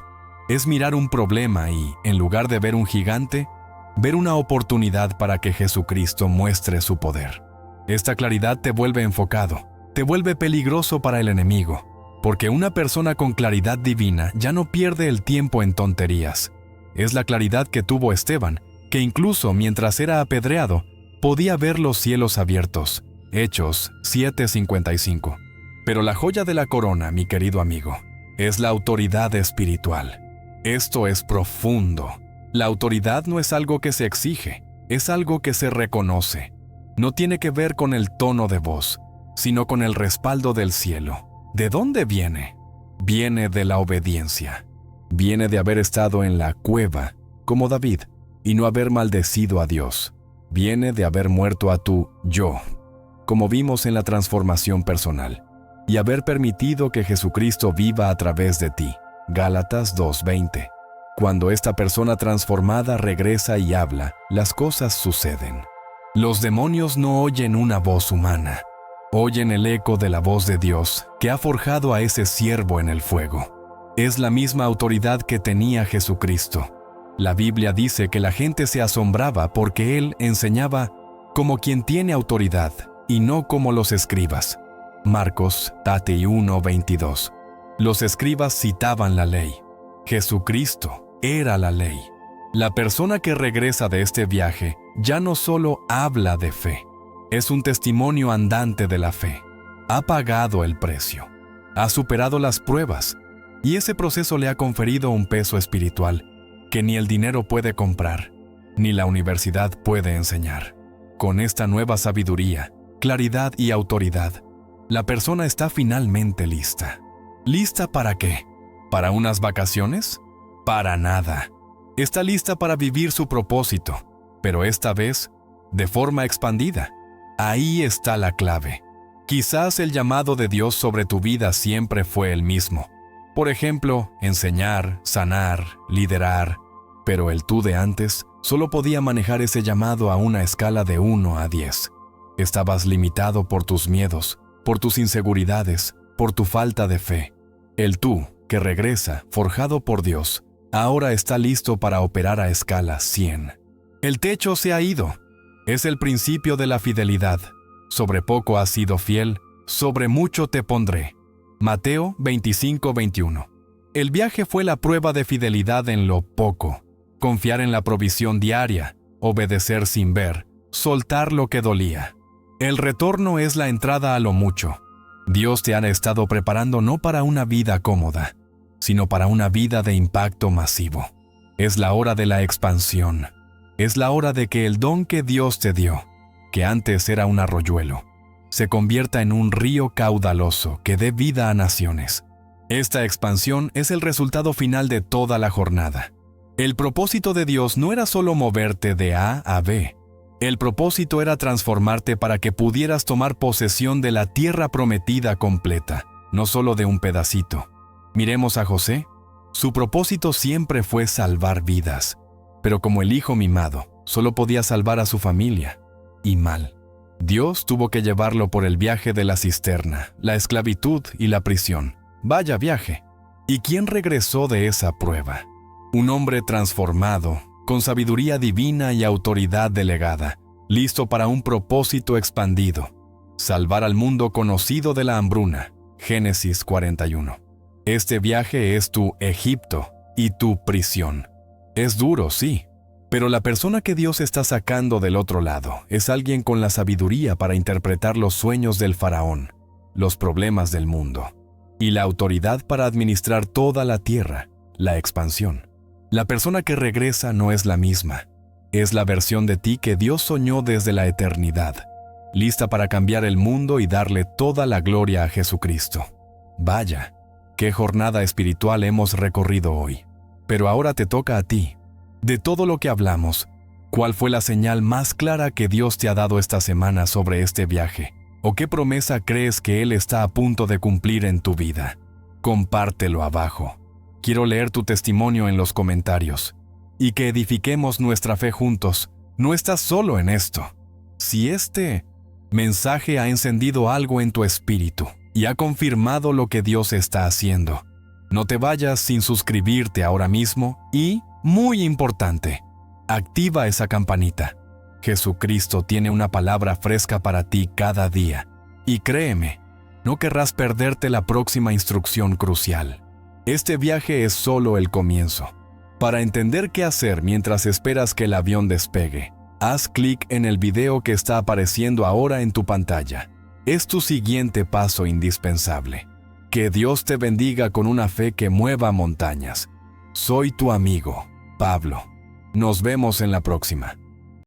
Es mirar un problema y, en lugar de ver un gigante, ver una oportunidad para que Jesucristo muestre su poder. Esta claridad te vuelve enfocado, te vuelve peligroso para el enemigo, porque una persona con claridad divina ya no pierde el tiempo en tonterías. Es la claridad que tuvo Esteban, que incluso mientras era apedreado, podía ver los cielos abiertos. Hechos 7:55. Pero la joya de la corona, mi querido amigo, es la autoridad espiritual. Esto es profundo. La autoridad no es algo que se exige, es algo que se reconoce. No tiene que ver con el tono de voz, sino con el respaldo del cielo. ¿De dónde viene? Viene de la obediencia. Viene de haber estado en la cueva, como David, y no haber maldecido a Dios. Viene de haber muerto a tu yo, como vimos en la transformación personal, y haber permitido que Jesucristo viva a través de ti. Gálatas 2:20. Cuando esta persona transformada regresa y habla, las cosas suceden. Los demonios no oyen una voz humana, oyen el eco de la voz de Dios que ha forjado a ese siervo en el fuego. Es la misma autoridad que tenía Jesucristo. La Biblia dice que la gente se asombraba porque Él enseñaba como quien tiene autoridad y no como los escribas. Marcos 1:22. Los escribas citaban la ley. Jesucristo era la ley. La persona que regresa de este viaje ya no solo habla de fe, es un testimonio andante de la fe. Ha pagado el precio, ha superado las pruebas, y ese proceso le ha conferido un peso espiritual que ni el dinero puede comprar, ni la universidad puede enseñar. Con esta nueva sabiduría, claridad y autoridad, la persona está finalmente lista. ¿Lista para qué? ¿Para unas vacaciones? Para nada. Está lista para vivir su propósito, pero esta vez de forma expandida. Ahí está la clave. Quizás el llamado de Dios sobre tu vida siempre fue el mismo. Por ejemplo, enseñar, sanar, liderar. Pero el tú de antes solo podía manejar ese llamado a una escala de 1 a 10. Estabas limitado por tus miedos, por tus inseguridades, por tu falta de fe. El tú, que regresa, forjado por Dios, ahora está listo para operar a escala 100. El techo se ha ido. Es el principio de la fidelidad. Sobre poco has sido fiel, sobre mucho te pondré. Mateo 25:21. El viaje fue la prueba de fidelidad en lo poco. Confiar en la provisión diaria, obedecer sin ver, soltar lo que dolía. El retorno es la entrada a lo mucho. Dios te ha estado preparando no para una vida cómoda, sino para una vida de impacto masivo. Es la hora de la expansión. Es la hora de que el don que Dios te dio, que antes era un arroyuelo, se convierta en un río caudaloso que dé vida a naciones. Esta expansión es el resultado final de toda la jornada. El propósito de Dios no era solo moverte de A a B. El propósito era transformarte para que pudieras tomar posesión de la tierra prometida completa, no solo de un pedacito. Miremos a José. Su propósito siempre fue salvar vidas, pero como el hijo mimado, solo podía salvar a su familia, y mal. Dios tuvo que llevarlo por el viaje de la cisterna, la esclavitud y la prisión. Vaya viaje. ¿Y quién regresó de esa prueba? Un hombre transformado, con sabiduría divina y autoridad delegada, listo para un propósito expandido: salvar al mundo conocido de la hambruna. Génesis 41. Este viaje es tu Egipto y tu prisión. Es duro, sí, pero la persona que Dios está sacando del otro lado es alguien con la sabiduría para interpretar los sueños del faraón, los problemas del mundo, y la autoridad para administrar toda la tierra, la expansión. La persona que regresa no es la misma. Es la versión de ti que Dios soñó desde la eternidad, lista para cambiar el mundo y darle toda la gloria a Jesucristo. Vaya, qué jornada espiritual hemos recorrido hoy. Pero ahora te toca a ti. De todo lo que hablamos, ¿cuál fue la señal más clara que Dios te ha dado esta semana sobre este viaje? ¿O qué promesa crees que Él está a punto de cumplir en tu vida? Compártelo abajo. Quiero leer tu testimonio en los comentarios. Y que edifiquemos nuestra fe juntos. No estás solo en esto. Si este mensaje ha encendido algo en tu espíritu y ha confirmado lo que Dios está haciendo, no te vayas sin suscribirte ahora mismo y, muy importante, activa esa campanita. Jesucristo tiene una palabra fresca para ti cada día. Y créeme, no querrás perderte la próxima instrucción crucial. Este viaje es solo el comienzo. Para entender qué hacer mientras esperas que el avión despegue, haz clic en el video que está apareciendo ahora en tu pantalla. Es tu siguiente paso indispensable. Que Dios te bendiga con una fe que mueva montañas. Soy tu amigo, Pablo. Nos vemos en la próxima.